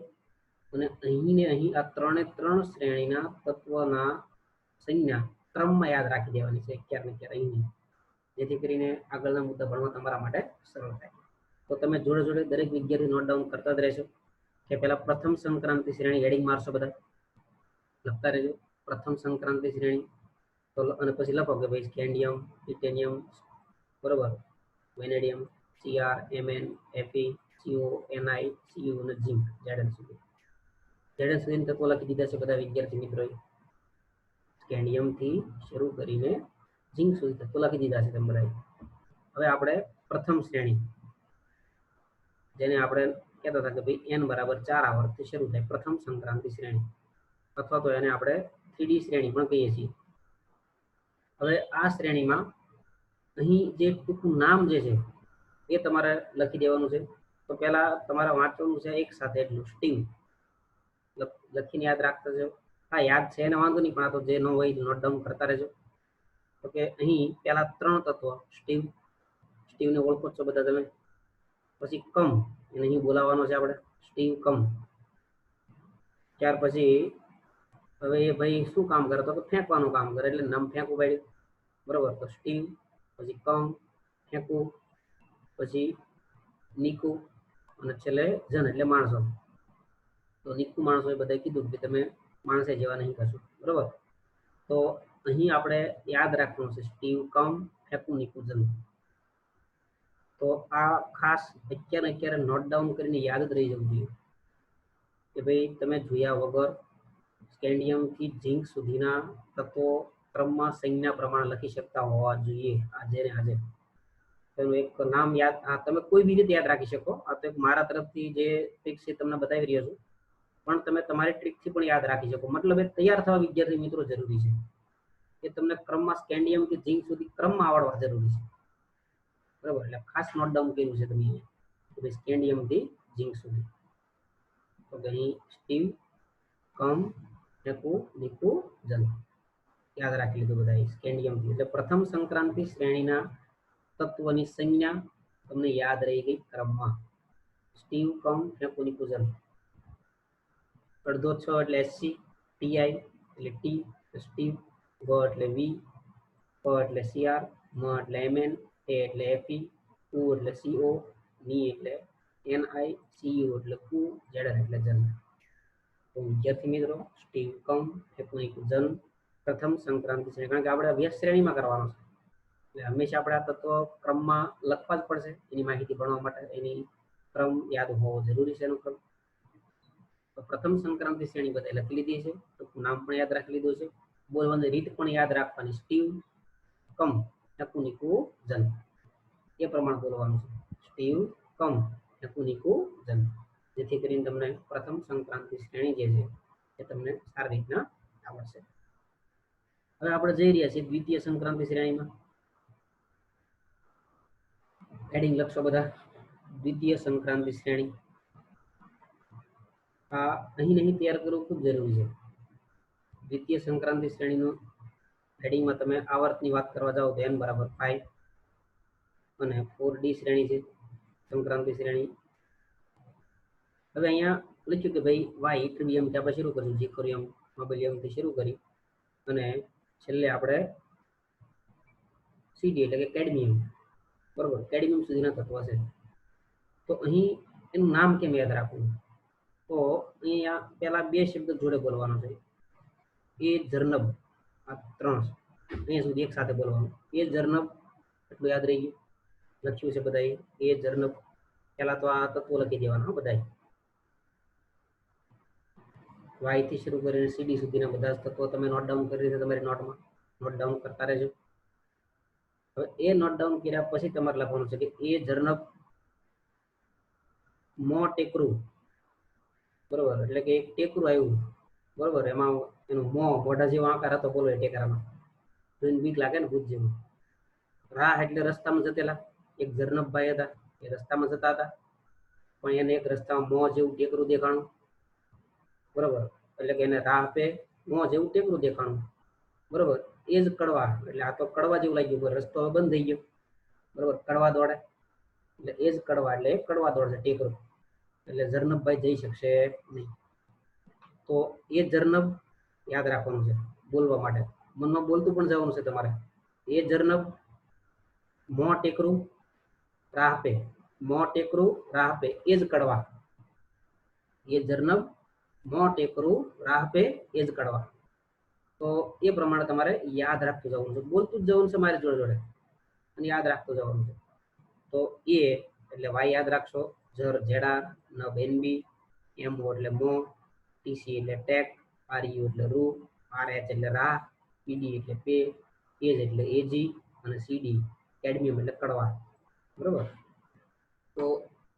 અને અહીં ને અહીં આ 3 શ્રેણીના તત્વના સંજ્ઞા ક્રમમાં યાદ રાખી દેવાની છે ક્યારેક ને ક્યારેક અહીં, જેથી કરીને આગળના મુદ્દા ભણવા તમારા માટે સરળ થાય. તો તમે જોડે જોડે દરેક વિદ્યાર્થી નોટ ડાઉન કરતા જ રહેશો કે પહેલા પ્રથમ સંક્રાંતિ શ્રેણી હેડિંગ મારશો, બધા લખતા રહેજો પ્રથમ સંક્રાંતિ શ્રેણી. તો અને પછી લખો કે ભાઈ સ્કેન્ડિયમ, ટિટેનિયમ, બરોબર, vanadium, Cr, Mn, Fe, Co, Ni, Cu અને ઝિંક. Zn સુધી તત્વો લખી દીધા છે બધા વિદ્યાર્થી મિત્રોએ. સ્કેન્ડિયમ થી શરૂ કરીને ઝિંક સુધી તત્વો લખી દીધા છે તમે બધાએ. હવે આપણે પ્રથમ શ્રેણી, જેને આપણે કહેતા હતા કે ભાઈ n બરાબર 4 આવર્તથી શરૂ થાય, પ્રથમ સંક્રાંતિ શ્રેણી, અથવા તો એને આપણે 3D શ્રેણી પણ કહીએ છીએ. હવે આ શ્રેણીમાં અહીં જે ટૂંકું નામ જે છે એ તમારે લખી દેવાનું છે. તો પહેલા તમારે વાંચવાનું છે એક સાથે, એટલું સ્ટીવ લખીને યાદ રાખતા જાઓ. હા, યાદ છે એને વાંધો નહીં, પણ આ તો જે ન હોય નોટ ડાઉન કરતા રહેજો. તો કે અહીં પહેલા 3 તત્વો સ્ટીવને ઓળખો છો બધા તમે. પછી કમ, એને અહીં બોલાવવાનો છે આપણે, સ્ટીવ કમ. ત્યાર પછી હવે એ ભાઈ શું કામ કરે તો ફેંકવાનું કામ કરે, એટલે નામ ફેંકવું પાડ્યું, બરોબર. તો સ્ટીવ, પછી કમ, ફેંકવું, પછી નીકુ અને છેલ્લે જન એટલે માણસો. તો નીકુ માણસો એ બધા કીધું કે તમે માણસે જેવા નહીં કરશો, બરોબર. તો અહીં આપણે યાદ રાખવાનું છે સ્ટીવ કમ, ફેંકવું, નીકુ, જન. તો આ ખાસ અત્યારે નોટ ડાઉન કરીને યાદ જ રહી જવું જોઈએ કે ભાઈ તમે જોયા વગર સ્કેન્ડિયમ થી ઝિંક સુધીના તત્વો ક્રમમાં સંજ્ઞા પ્રમાણ લખી શકતા હોવા જોઈએ આજે ને આજે. તેનું એક નામ યાદ, તમે કોઈ બી રીતે યાદ રાખી શકો. આ તો એક મારા તરફથી જે ટ્રીક છે તમને બતાવી રહ્યો છું, પણ તમે તમારી ટ્રીકથી પણ યાદ રાખી શકો. મતલબ એ તૈયાર થવા વિદ્યાર્થી મિત્રો જરૂરી છે કે તમને ક્રમમાં સ્કેન્ડિયમ થી ઝિંક સુધી ક્રમમાં આવડવા જરૂરી છે, બરાબર. એટલે ખાસ નોટ ડાઉન કર્યું છે તમે અહીંયા, સ્કેન્ડિયમ થી ઝિંક સુધી. તો અહીં સ્ટીવ, કમ, ફેંકવું, નીકુ, જન યાદ રાખી લીધું બધા સ્કેન્ડિયમ થી. એટલે પ્રથમ સંક્રાંતિ શ્રેણીના તત્વની સંજ્ઞા તમને યાદ રહી ગઈ ક્રમમાં. સ્ટીવ, કમ, ફેંકવું, નીકુ, જન. અડધો 6 એટલે SC, TI એટલે T સ્ટીવ, V એટલે V, P એટલે Cr, M એટલે Mn, A એટલે Fe, U એટલે Co, Ni એટલે Ni, Cu એટલે Q, Zn એટલે જન. તો વિદ્યાર્થી મિત્રો સ્ટીવ, કમ, ફેંકવું, નીકુ, જન પ્રથમ સંક્રાંતિ શ્રેણી, કારણ કે આપણે અભ્યાસ શ્રેણીમાં કરવાનો છે, એટલે હંમેશા આપણે આ તત્વ ક્રમમાં લખવા જ પડશે એની માહિતી ભણવા માટે એની ક્રમ યાદ હોવો જરૂરી છે એનો ક્રમ તો પ્રથમ સંક્રાંતિ શ્રેણી બધા લખી લીધી છે તો નામ પણ યાદ રાખી લીધું છે બોલવાની રીત પણ યાદ રાખવાની સ્ટીવ કમ નકુનિકુ જન એ પ્રમાણે બોલવાનું છે સ્ટીવ કમ નકુનિકુ જન જેથી કરીને તમને પ્રથમ સંક્રાંતિ શ્રેણી જે છે એ તમને સારી રીતના આવડશે હવે આપણે જઈ રહ્યા છીએ દ્વિતીય સંક્રાંતિ શ્રેણીમાં હેડિંગ લખશો બધા દ્વિતીય સંક્રાંતિ શ્રેણી આ અહીં તૈયાર કરવું ખૂબ જરૂરી છે દ્વિતીય સંક્રાંતિ શ્રેણીનું હેડિંગમાં તમે આવર્તની વાત કરવા જાઓ તો n બરાબર 5 અને 4d શ્રેણી છે સંક્રાંતિ શ્રેણી હવે અહીંયા લખ્યું કે ભાઈ વાય ટ્રિવિયમ થી આપણે શરૂ કર્યું જીકોરિયમ મોબિલિયમ થી શરૂ કરી અને છેલ્લે આપણે સીડી એટલે કે કેડમિયમ બરોબર કેડમિયમ સુધીના તત્વ છે તો અહીં એનું નામ કેમ યાદ રાખવું તો અહીંયા પહેલા બે શબ્દ જોડે બોલવાનો છે એ જર્નબ આ ત્રણ અહીંયા સુધી એક સાથે બોલવાનું એ જર્નબ એટલું યાદ રહી ગયું લખ્યું છે બધાએ એ જર્નબ પહેલા તો આ તત્વો લખી દેવાના બધા વાય થી શરૂ કરીને સીડી સુધીના બધા તત્વો તમે નોટ ડાઉન કરી દીધા તમારી નોટમાં નોટ ડાઉન કરતા રહેજો હવે એ નોટ ડાઉન કર્યા પછી તમારે લખવાનું છે કે એ જર્નબ મો ટેકરું બરોબર એટલે કે એક ટેકરું આવ્યું બરોબર એમાં એનું મોઢા જેવો આકાર હતો બોલો એ ટેકરામાં જોઈને બીક લાગે ને ભૂત જેવું રાહ એટલે રસ્તામાં જતેલા એક જર્નબભાઈ હતા એ રસ્તામાં જતા હતા પણ એને એક રસ્તામાં મોં જેવું ટેકરું દેખાણું બરોબર એટલે કે એને રાહ પે મોં જેવું ટેકરું દેખાણું બરોબર એ જ કડવા એટલે આ તો કડવા જેવું લાગ્યું રસ્તો બંધ થઈ ગયો બરોબર કડવા દોડે એટલે એ જ કડવા એટલે કડવા દોડશે ટેકરું એટલે જર્નબભાઈ જઈ શકશે નહીં તો એ જર્નબ યાદ રાખવાનું છે બોલવા માટે મનમાં બોલતું પણ જવાનું છે તમારે એ જર્નબ મો ટેકરું રાહ પે મો ટેકરું રાહ પે એ જ કડવા એ જર્નબ મો ટેકરું રાહ પે એ જ કડવા તો એ પ્રમાણે તમારે યાદ રાખતું જવાનું છે બોલતું જ જવાનું છે મારી જોડે જોડે અને યાદ રાખતું જવાનું છે તો એ એટલે વાય યાદ રાખશો જર જેડા નબ એનબી એમ એટલે મો ટીસી એટલે ટેક આરયુ એટલે રૂ આરએચ એટલે રાહ પીડી એટલે પે એજ એટલે એજી અને સીડી કેડમિયમ એટલે કડવા બરોબર તો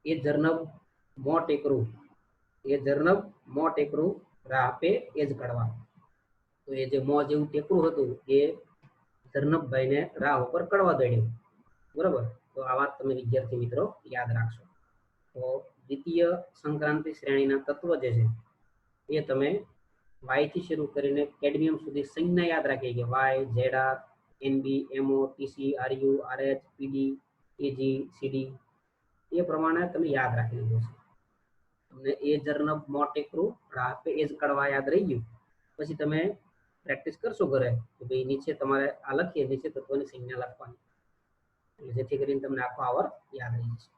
એ જર્નબ મો ટેકરું એ જર્નબ મો ટેકરું રાહ પે એ જ કડવા તો એ જે મો જેવું ટેકરું હતું એ જર્નબભાઈને રાહ ઉપર કડવા દોડ્યું બરોબર તો આ વાત તમે વિદ્યાર્થી મિત્રો યાદ રાખશો તો દ્વિતીય સંક્રાંતિ શ્રેણીના તત્વ જે છે એ તમે વાય થી શરૂ કરીને કેડમિયમ સુધી સંજ્ઞા યાદ રાખી કે Y ZR NB MO TC RU RH PD AG CD એ પ્રમાણે તમે યાદ રાખી લીધું છે તમને એ જર્નબ મો ટેકરું રાહ પે એ જ કડવા યાદ રહી ગયું પછી તમે પ્રેક્ટિસ કરશો ઘરે કે ભાઈ નીચે તમારે આ લખીએ નીચે તત્વની સંજ્ઞા લખવાની એટલે જેથી કરીને તમને આખો આવર્ત યાદ રહી જશે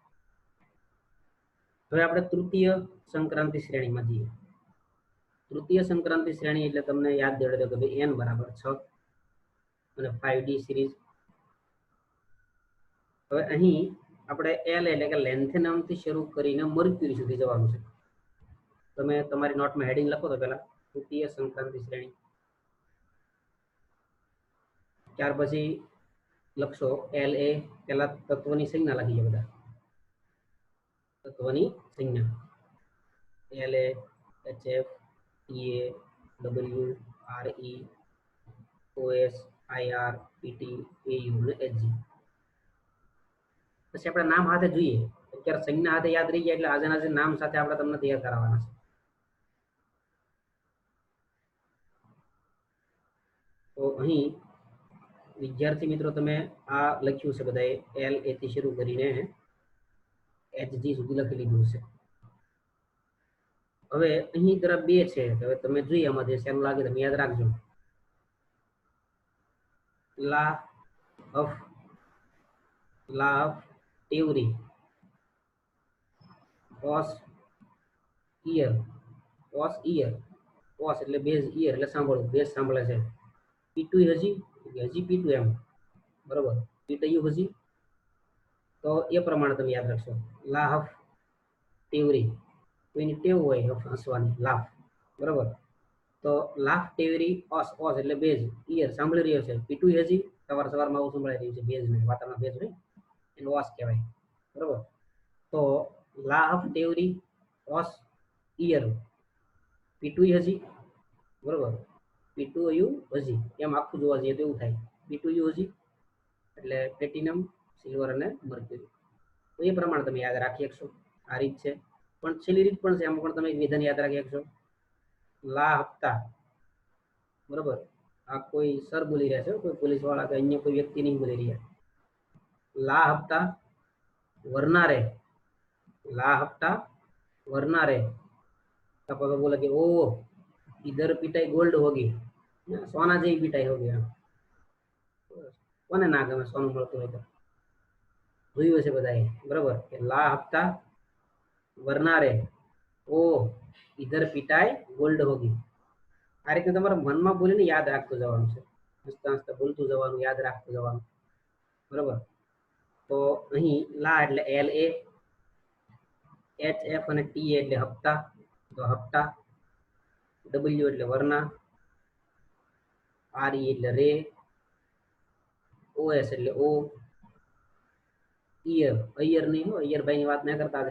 હવે આપણે તૃતીય સંક્રાંતિ શ્રેણીમાં જઈએ તૃતીય સંક્રાંતિ શ્રેણી એટલે તમને યાદ દેડે દો કે ભાઈ n બરાબર 6 અને 5d સિરીઝ હવે અહીં આપણે એલ એટલે કે લેન્થેનમ થી શરૂ કરીને મર્ક્યુરી સુધી જવાનું છે તમે તમારી નોટમાં હેડિંગ લખો તો પહેલા તૃતીય સંક્રાંતિ શ્રેણી ત્યાર પછી લખશો એલ એ પહેલા તત્વની સંજ્ઞા લખી છે બધા તત્વની સંજ્ઞા L A H F E A W R E OS IR PT AU અને એચજી પછી આપણે નામ હાથે જોઈએ અત્યારે સંજ્ઞા હાથે યાદ રહી જાય એટલે આજે નામ સાથે આપણે તમને તૈયાર કરાવવાના છે તો અહીં વિદ્યાર્થી મિત્રો તમે આ લખ્યું છે બધાએ એલ એ થી શરૂ કરીને એચજી સુધી લખી લીધું છે હવે અહીં તરફ બે છે હવે તમે જોઈએ આમાં જે સેમ લાગે તમે યાદ રાખજો લા ઓફ ટેવરી ઓસ ઈયર ઓસ એટલે બેઝ ઈયર એટલે સાંભળવું બેઝ સાંભળે છે પીટુ હજી પીટુ એમ બરોબર પીટીયુ હજી તો એ પ્રમાણે તમે યાદ રાખશો લાફ ટેવરી કોઈની ટેવ હોય હસવાની લાફ બરાબર તો લાફ ટેવરી ઓસ ઓસ એટલે બેઝ ઈયર સાંભળી રહ્યો છે પીટુ હજી સવારમાં આવું સંભળાઈ રહ્યું છે બેઝ નહીં વાતાવરણ બેઝ નહીં એનું ઓસ કહેવાય બરાબર તો લાફ ટેવરી ઓસ ઈયર પીટુ હજી બરાબર પીટુ યુ હજી એમ આખું જોવા જઈએ તો એવું થાય પીટુ યુ હજી એટલે પ્લેટિનમ સિલ્વર અને મર્ક્યુરી તો એ પ્રમાણે તમે યાદ રાખી શકશો આ રીત છે પણ છેલ્લી રીત પણ છે એમાં પણ તમે વિધાન યાદ રાખી શકશો લા હપ્તા બરોબર આ કોઈ સર બોલી રહ્યા છે કોઈ પોલીસ વાળા કે અન્ય કોઈ વ્યક્તિ નહીં બોલી રહ્યા લા હપ્તા વરનારે લા હપ્તા वरना तब अगर बोला कि ओ इधर पिटाई गोल्ड होगी सोना जेवी पिटाई होगी कोने ना गमे सोનું મળતું હોય તો જોયું હશે બધાએ બરાબર કે લા હપ્તા વરનારે ઓ ઇધર પિટાઈ ગોલ્ડ હોગી આ રીતે તમારા મનમાં બોલીને યાદ રાખતું જવાનું છે હસતા હસતા બોલતું જવાનું યાદ રાખતું જવાનું બરાબર તો અહીં લા એટલે એલ એ એચ એફ અને ટી એટલે હપ્તા તો હપ્તા ડબલ્યુ એટલે વરના આર ઈ એટલે રે ઓએસ એટલે ઓ ઈયર ઈયર નહીં હો ઈયર ભાઈની વાત ના કરતા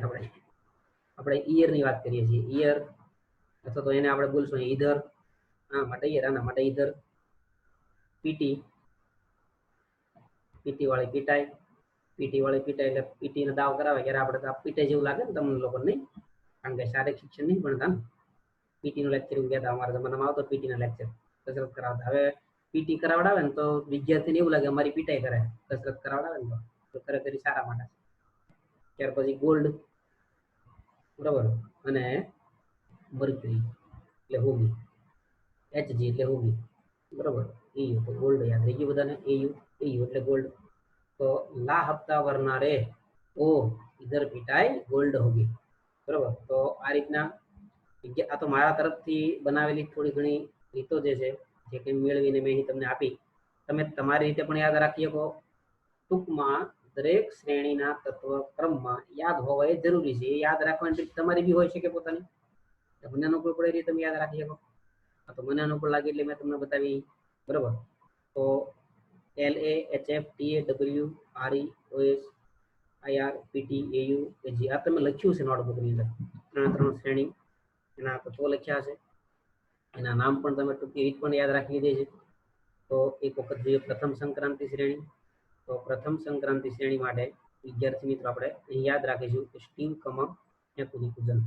આપણે ઈયરની વાત કરીએ છીએ ઈયર અથવા તો એને આપણે બોલશું ઈધર હા માટે ઈયર આના માટે ઈધર પીટી પીટી વાળી પીટાઈ એટલે પીટી ને દાવ કરાવે ત્યારે આપણે પીટાઈ જેવું લાગે ને તમને લોકો નહીં કારણ કે શારીરિક શિક્ષણ નહીં ભણતા ને પીટી નું લેક્ચર એવું કહેતા અમારા જમાનામાં આવતો પીટી ના લેક્ચર કસરત કરાવતા હવે પીટી કરાવડાવે ને તો વિદ્યાર્થીને એવું લાગે અમારી પીટાઈ કરે કસરત કરાવડાવે ને તો ખરેખર સારા માટે ત્યાર પછી ગોલ્ડ બરાબર અને મર્ક્યુરી એટલે હોગી એચજી એટલે હોગી બરાબર એયુ તો ગોલ્ડ યાદ રહી ગયું બધાને એયુ એટલે ગોલ્ડ તો લા હપ્તા વરનારે ઓ ઇધર પીટાઈ ગોલ્ડ હોગી બરાબર તો આ રીતના આ તો મારા તરફથી બનાવેલી થોડી ઘણી રીતો જે છે જે કંઈ મેળવીને મેં અહીં તમને આપી તમે તમારી રીતે પણ યાદ રાખી શકો ટૂંકમાં દરેક શ્રેણીના તત્વ ક્રમમાં યાદ હોવા એ જરૂરી છે એ યાદ રાખવાની રીત તમારી બી હોઈ શકે પોતાની મને અનુકૂળ પડે રીતે તમે યાદ રાખી શકો તો મને અનુકૂળ લાગે એટલે મેં તમને બતાવી બરાબર તો L A H F T A W R E O S I R PT AU AG આ તમે લખ્યું છે નોટબુકની અંદર ત્રણ શ્રેણી એના તત્વો લખ્યા છે એના નામ પણ તમે ટૂંકી રીત પણ યાદ રાખી લીધી છે તો એક વખત જોઈએ પ્રથમ સંક્રાંતિ શ્રેણી તો પ્રથમ સંક્રાંતિ શ્રેણી માટે વિદ્યાર્થી મિત્રો આપણે અહીં યાદ રાખીશું કે સ્ટીવ કમ હેકુનિકુ જન્મ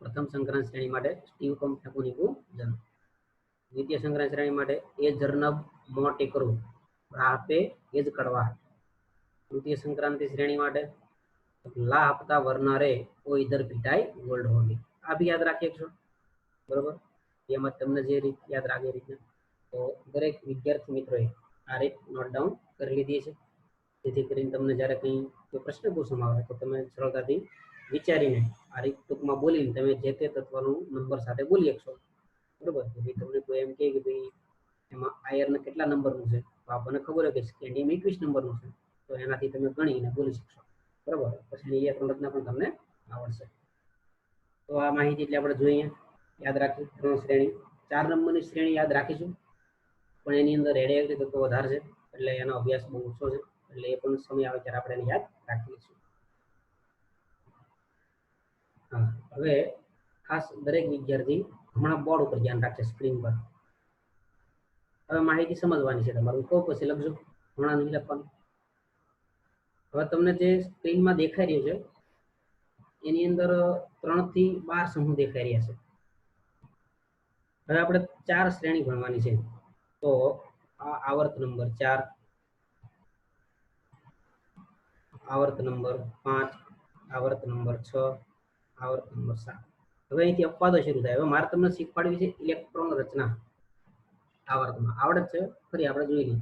પ્રથમ સંક્રાંતિ શ્રેણી માટે સ્ટીવ કમ હેકુનિકુ જન્મ દ્વિતીય સંક્રાંતિ શ્રેણી માટે એ જર્નબ મોટે કરું રાહપે એ જ કડવા તૃતીય સંક્રાંતિ શ્રેણી માટે લા હપ્તા વરનારે ઓ ઇધર પીટાઈ ગોલ્ડ હોગી આ બી યાદ રાખીએ છો બરોબર એમાં તમને જે રીત યાદ રાખે રીતના તો દરેક વિદ્યાર્થી મિત્રોએ આ રીત નોટ ડાઉન કરી લીધી છે જેથી કરીને તમને જ્યારે કંઈ કોઈ પ્રશ્ન પૂછવામાં આવે તો તમે સરળતાથી વિચારીને આ રીત ટૂંકમાં બોલીને તમે જે તે તત્વનું નંબર સાથે બોલી શકશો બરોબર ભાઈ તમને કોઈ એમ કહે કે ભાઈ એમાં આયર્ન કેટલા નંબરનું છે તો આપણને ખબર હોય કે સ્કેન્ડિયમ 21 નંબરનું છે તો એનાથી તમે ગણીને બોલી શકશો બરોબર પછી એ રચના પણ તમને આવડશે તો આ માહિતી એટલે આપણે જોઈએ યાદ રાખી 3 શ્રેણી 4 નંબરની શ્રેણી યાદ રાખીશું પણ એની અંદર રેડિયોએક્ટિવ તત્વો વધારે છે એટલે એનો અભ્યાસ બહુ ઓછો છે એટલે એ પણ સમય આવે ત્યારે આપણે એને યાદ રાખી લઈશું હા હવે ખાસ દરેક વિદ્યાર્થી હમણાં બોર્ડ ઉપર ધ્યાન રાખશે સ્ક્રીન પર હવે માહિતી સમજવાની છે તમારું કહો પછી લખજો હમણાં નહીં લખવાનું હવે તમને જે સ્ક્રીનમાં દેખાઈ રહ્યું છે એની અંદર 3 થી 12 સમૂહ દેખાઈ રહ્યા છે હવે આપણે 4 શ્રેણી ભણવાની છે તો આ આવર્ત નંબર 4 આવર્ત નંબર 5 આવર્ત નંબર 6 આવર્ત નંબર 7 હવે અહીંથી અપવાદો શરૂ થાય હવે મારે તમને શીખવાડવી છે ઇલેક્ટ્રોન રચના આવર્તમાં આવડત છે ફરી આપણે જોઈ લઈએ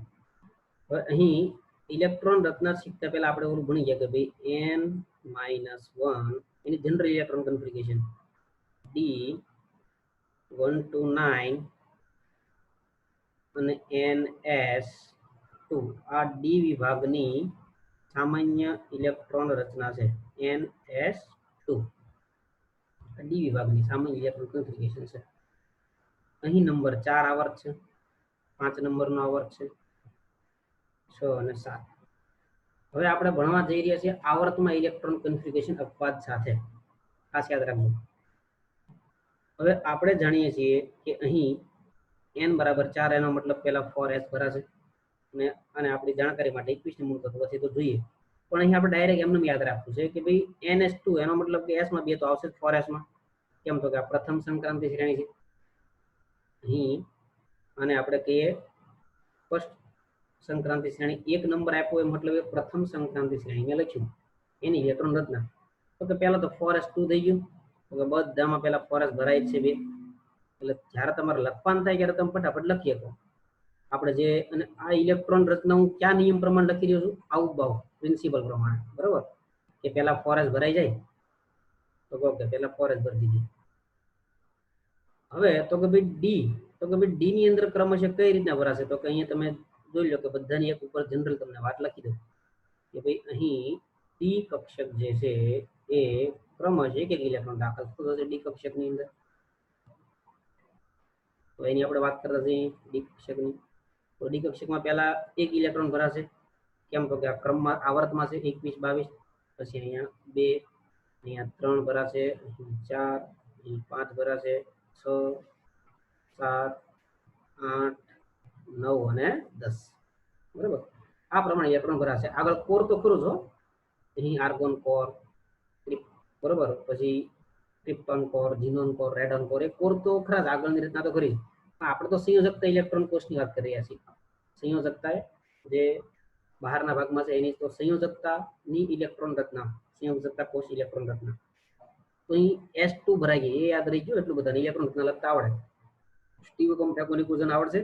હવે અહીં ઇલેક્ટ્રોન રચના શીખતા પહેલા આપણે ઓલું ભણી ગયા કે ભાઈ n-1 any general electron configuration D1 to 9 અને ns टू आ डी विभागनी सामान्य इलेक्ट्रॉन रचना है NS2 डी विभागनी सामान्य इलेक्ट्रॉन कन्फिगरेशन है। અહીં નંબર 4 આવર્ત છે, 5 નંબરનો આવર્ત છે, 6 અને 7। હવે આપણે ભણવા જઈ રહ્યા છીએ આવર્તમાં ઇલેક્ટ્રોન કન્ફિગરેશન અપવાદ સાથે, ખાસ યાદ રાખજો। હવે આપણે જાણીએ છીએ કે અહીં n બરાબર 4 એનો મતલબ પહેલા 4s ભરાશે અને આપણી જાણકારી માટે 21 મૂળ તત્વ છે તો જોઈએ, પણ અહીં આપણે ડાયરેક્ટ એમને યાદ રાખવું છે કે ભાઈ NS2 એનો મતલબ કે s માં 2 તો આવશે 4s માં, કેમ તો કે આ પ્રથમ સંક્રાંતિ શ્રેણી છે અહીં, અને આપણે કહીએ ફર્સ્ટ સંક્રાંતિ શ્રેણી 1 નંબર આપ્યો એ મતલબ એ પ્રથમ સંક્રાંતિ શ્રેણી મેં લખ્યું એની ઇલેક્ટ્રોન રચના, તો કે પહેલા તો 4s2 થઈ ગયું, તો કે બધામાં પહેલા 4s ભરાય છે 2, એટલે જ્યારે તમારે લખવાનું થાય ત્યારે તમે ફટાફટ લખી શકો આપણે જે। અને આ ઇલેક્ટ્રોન રચના હું કયા નિયમ પ્રમાણે લખી રહ્યો છું, આઉટબાઉ પ્રિન્સિપલ પ્રમાણે, બરાબર, કે પહેલા 4s ભરાઈ જાય તો કહો કે પહેલા 4s ભરી દીધી। હવે તો કે ભાઈ ડી, તો કે ભાઈ ડી ની અંદર ક્રમશઃ કઈ રીતના ભરાશે, તો કે અહીંયા તમે જોઈ લો કે બધાની એક ઉપર જનરલ તમને વાત લખી દઉં કે ભાઈ અહીં ડી કક્ષક જે છે એ ક્રમશઃ એક એક ઇલેક્ટ્રોન દાખલ થશે ડી કક્ષકની અંદર। તો એની આપણે વાત કરતા છીએ ડી કક્ષકની, તો ડી કક્ષકમાં પહેલા એક ઇલેક્ટ્રોન ભરાશે, કેમ તો કે આ ક્રમમાં આવર્તમાં છે 21 22, પછી અહીંયા 2, અહીંયા 3 ભરાશે, 4, 5 ભરાશે, 6 7 8 9 અને 10, બરાબર, આ પ્રમાણે ઇલેક્ટ્રોન ભરાશે। આગળ કોર તો ખરું છો, અહીં આર્ગોન કોર, બરાબર, પછી krypton core, xenon core, radon core, એ કોર તો ખરા જ આગળની રીતના તો ખરી, પણ આપણે તો સંયોજકતા ઇલેક્ટ્રોન કોષની વાત કરી રહ્યા છીએ। સંયોજકતા જે બહારના ભાગમાં છે એની તો સંયોજકતાની ઇલેક્ટ્રોન રચના, સંયોજકતા કોષ ઇલેક્ટ્રોન રચના, તો અહીં S2 ભરાઈ ગઈ, એ યાદ રહી ગયું, એટલું બધા ઇલેક્ટ્રોન રચના લખતા આવડે, સ્ટીવકોમ ફેકોનિકુઝન આવડશે।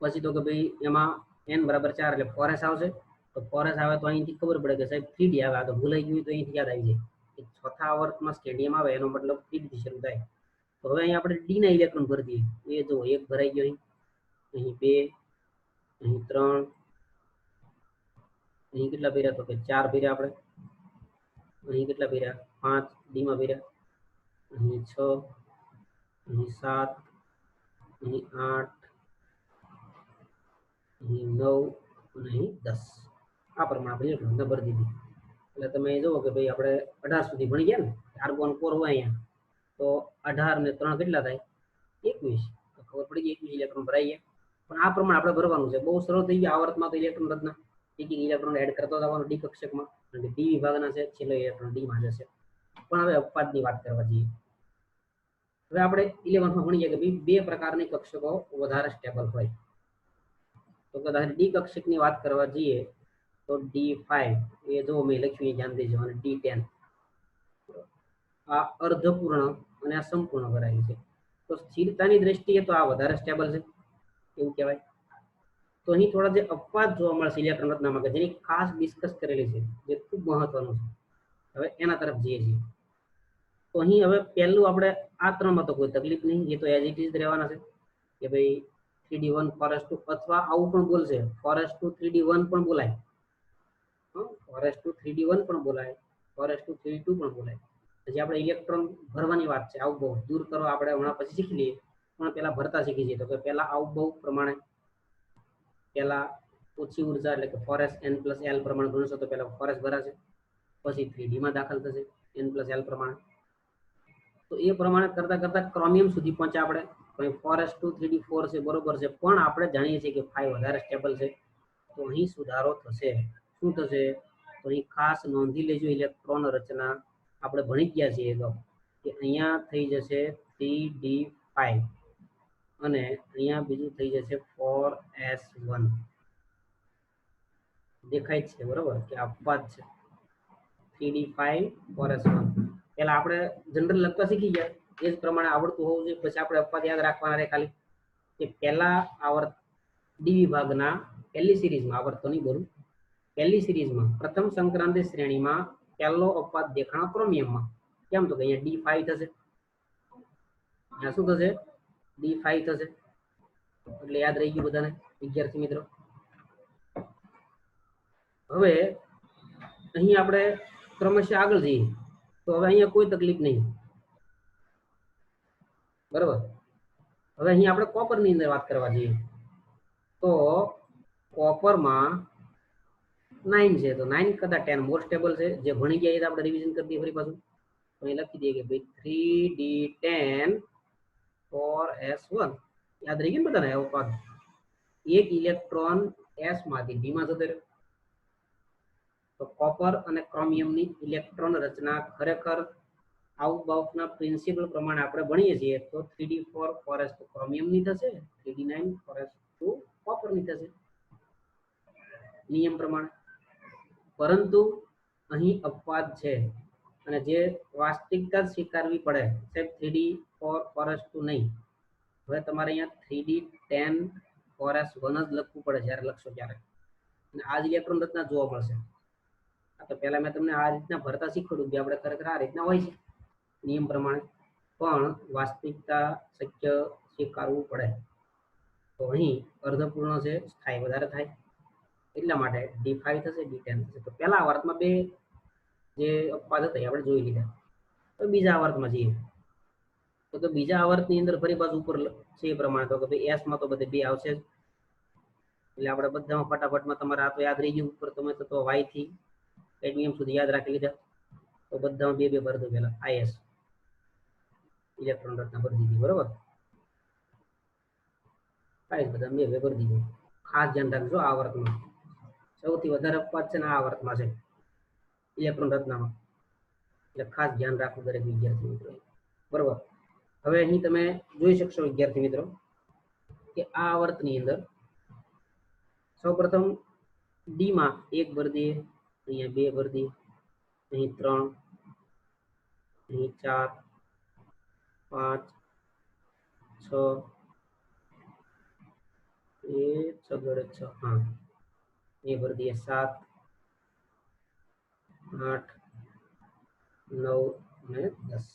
પછી તો કે ભાઈ એમાં n બરાબર 4 એટલે 4s આવશે, તો 4s આવે તો અહીંથી ખબર પડે કે સાહેબ 3d આવે, આ તો ભૂલાઈ ગયું તો અહીંથી યાદ આવી જાય, ચોથા આવર્તમાં સ્ટેડિયમ આવે એનો મતલબ 3d થી શરૂ થાય। તો હવે અહીં આપણે ડી ના ઇલેક્ટ્રોન ભરી દઈએ, એ જો એક ભરાઈ ગયો, અહીં 2, અહીં 3, અહીં કેટલા ભર્યા તો કે 4 ભર્યા આપણે, અહીં કેટલા ભર્યા 5 ડી માં ભર્યા, અહીં 6, અહીં 7, અહીં 8, અહીં 9 અને અહીં 10, આ પ્રમાણે આપણે ઇલેક્ટ્રોન ભરી દીધી। એટલે તમે જુઓ કે ભાઈ આપણે 18 સુધી ભણી ગયા ને, આર્ગોન કોર હોય અહીંયા તો 18 ને 3 કેટલા થાય 21, તો ખબર પડી ગઈ 21 ઇલેક્ટ્રોન ભરાઈ ગયા। પણ આ પ્રમાણે આપણે ભરવાનું છે, બહુ સરળ થઈ ગયું। આવર્તમાં તો ઇલેક્ટ્રોન રચના એક એક ઇલેક્ટ્રોન એડ કરતો જવાનું ડી કક્ષકમાં, અને ડી વિભાગના છે છેલ્લો ઇલેક્ટ્રોન ડી માં જશે। પણ હવે અપવાદની વાત કરવા જઈએ, હવે આપણે 11માં ભણીએ કે ભાઈ બે પ્રકારની કક્ષકો વધારે સ્ટેબલ હોય, તો કદાચ ડી કક્ષકની વાત કરવા જઈએ તો D5 એ જો મેં લખ્યું એ ધ્યાન દેજો, અને D10 આ અર્ધપૂર્ણ અને આ સંપૂર્ણ ભરાયેલી છે। તો સ્થિરતાની દ્રષ્ટિએ તો આ વધારે સ્ટેબલ છે એવું કહેવાય। તો અહીં થોડા જે અપવાદ જોવા મળશે ઇલેક્ટ્રોન રચનામાં કે જેની ખાસ ડિસ્કસ કરેલી છે, જે ખૂબ મહત્વનું છે, હવે એના તરફ જઈએ છીએ। તો અહીં હવે પહેલું આપણે આ ત્રણમાં તો કોઈ તકલીફ નહીં, એ તો એઝ ઇટ ઇઝ રહેવાના છે કે ભાઈ 3d1 4s2, અથવા આવું પણ બોલશે 4s2 3d1 પણ બોલાય, 4s2 3d1 પણ બોલાય, 4s2 3d2 પણ બોલાય। પછી આપણે ઇલેક્ટ્રોન ભરવાની વાત છે, આવું બહુ દૂર કરો આપણે હમણાં પછી શીખી લઈએ, પણ પહેલા ભરતા શીખી જઈએ। તો કે પહેલા આવું બહુ પ્રમાણે પહેલા ઓછી ઉર્જા એટલે કે 4sn+l પ્રમાણે ગણશો તો પહેલા 4s ભરાશે, પછી 3d માં દાખલ થશે n+l પ્રમાણે। તો એ પ્રમાણે કરતા કરતા ક્રોમિયમ સુધી પહોંચ્યા આપણે, 4s2 3d4 છે બરોબર છે, પણ આપણે જાણીએ છીએ કે 5 વધારે સ્ટેબલ છે, તો અહીં સુધારો થશે। શું થશે તો અહીં ખાસ નોંધી લેજો, ઇલેક્ટ્રોન રચના આપણે ભણી ગયા છીએ તો કે અહીંયા થઈ જશે 3d5 અને અહીંયા બીજું થઈ જશે 4s1, દેખાય છે બરોબર કે અપવાદ છે 3d5 4s1। પહેલા આપણે જનરલ લખતા શીખી ગયા, એ જ પ્રમાણે આવડતું હોવું જોઈએ। પછી આપણે અપવાદ યાદ રાખવાના રહે ખાલી કે પહેલા આવર્ત ડી વિભાગના પહેલી સિરીઝમાં, આવર્ત તો નહીં બોલું, પહેલી સિરીઝમાં પ્રથમ સંક્રાંતિ શ્રેણીમાં પહેલો અપવાદ દેખાણો ક્રોમિયમમાં, કેમ તો કે અહીંયા D5 થશે, અહીંયા શું થશે D5 થશે, એટલે યાદ રહી ગયું બધાને વિદ્યાર્થી મિત્રો। હવે અહીં આપણે ક્રમશઃ આગળ જઈએ તો હવે અહીંયા કોઈ તકલીફ નહીં, બરાબર. હવે અહીં આપણે કોપરની અંદર વાત કરવા જઈએ તો કોપરમાં 9 છે, તો 9 કરતા 10 મોર સ્ટેબલ છે. જે ભણી ગયા એ આપણે રિવિઝન કરી દઈએ ફરી પાછું. તો અહીં લખી દઈએ કે ભાઈ 3d10 4s1 યાદ રહી ગયું બધાને. આવો પાછું એક ઇલેક્ટ્રોન s માંથી d માં જતો રહ્યો. તો કોપર અને ક્રોમિયમની ઇલેક્ટ્રોન રચના ખરેખર આઉટબાઉફના પ્રિન્સિપલ પ્રમાણે આપણે ભણીએ છીએ તો 3d4 4s2 ક્રોમિયમની થશે, 3d9 4s2 કોપરની થશે નિયમ પ્રમાણે. પરંતુ અહીં અપવાદ છે અને જે વાસ્તવિકતા સ્વીકારવી પડે સાહેબ 3d4 4s2 નહીં. હવે તમારે અહીંયા 3d10 4s1 જ લખવું પડે જ્યારે લખશો ત્યારે, અને આ જ ઇલેક્ટ્રોન રચના જોવા મળશે. તો પહેલા મેં તમને આ રીતના ભરતા શીખવાડ્યું કે આપણે ખરેખર આ રીતના હોય છે નિયમ પ્રમાણે, પણ વાસ્તવિકતા શક્ય સ્વીકારવું પડે. તો અહીં અર્ધપૂર્ણ છે, સ્થાયી વધારે થાય એટલા માટે d5 થશે, d10 થશે. તો પહેલા આવર્તમાં બે જે અપવાદ હતા આપણે જોઈ લીધા. તો બીજા આવર્તમાં જઈએ તો બીજા આવર્તની અંદર ફરી પાછું ઉપર છે એ પ્રમાણે તો કે ભાઈ s માં તો બધે બે આવશે જ, એટલે આપણે બધામાં ફટાફટમાં તમારે આ તો યાદ રહી ગયું. ઉપર તમે તો y થી કેડમિયમ સુધી યાદ રાખી લીધા, તો બધામાં બે બે ભરી દો. પહેલા is ઇલેક્ટ્રોન રચના ભરી દીધી, બરોબર. બધા બે બે ભરી દીધું. ખાસ ધ્યાન રાખજો આ આવર્તમાં સૌથી વધારે અપવાદ છે ને આ આવર્તમાં છે ઇલેક્ટ્રોન રચનામાં, એટલે ખાસ ધ્યાન રાખવું દરેક વિદ્યાર્થી મિત્રો, બરોબર. હવે અહીં તમે જોઈ શકશો વિદ્યાર્થી મિત્રો કે આ આવર્તની અંદર સૌપ્રથમ ડી માં 1 ભરી દઈએ, અહીંયા 2 ભરી દઈએ, અહીં 3, અહીં 4 5 6 એ 6 હા એ ભરી દઈએ, 7 8 9 અને 10.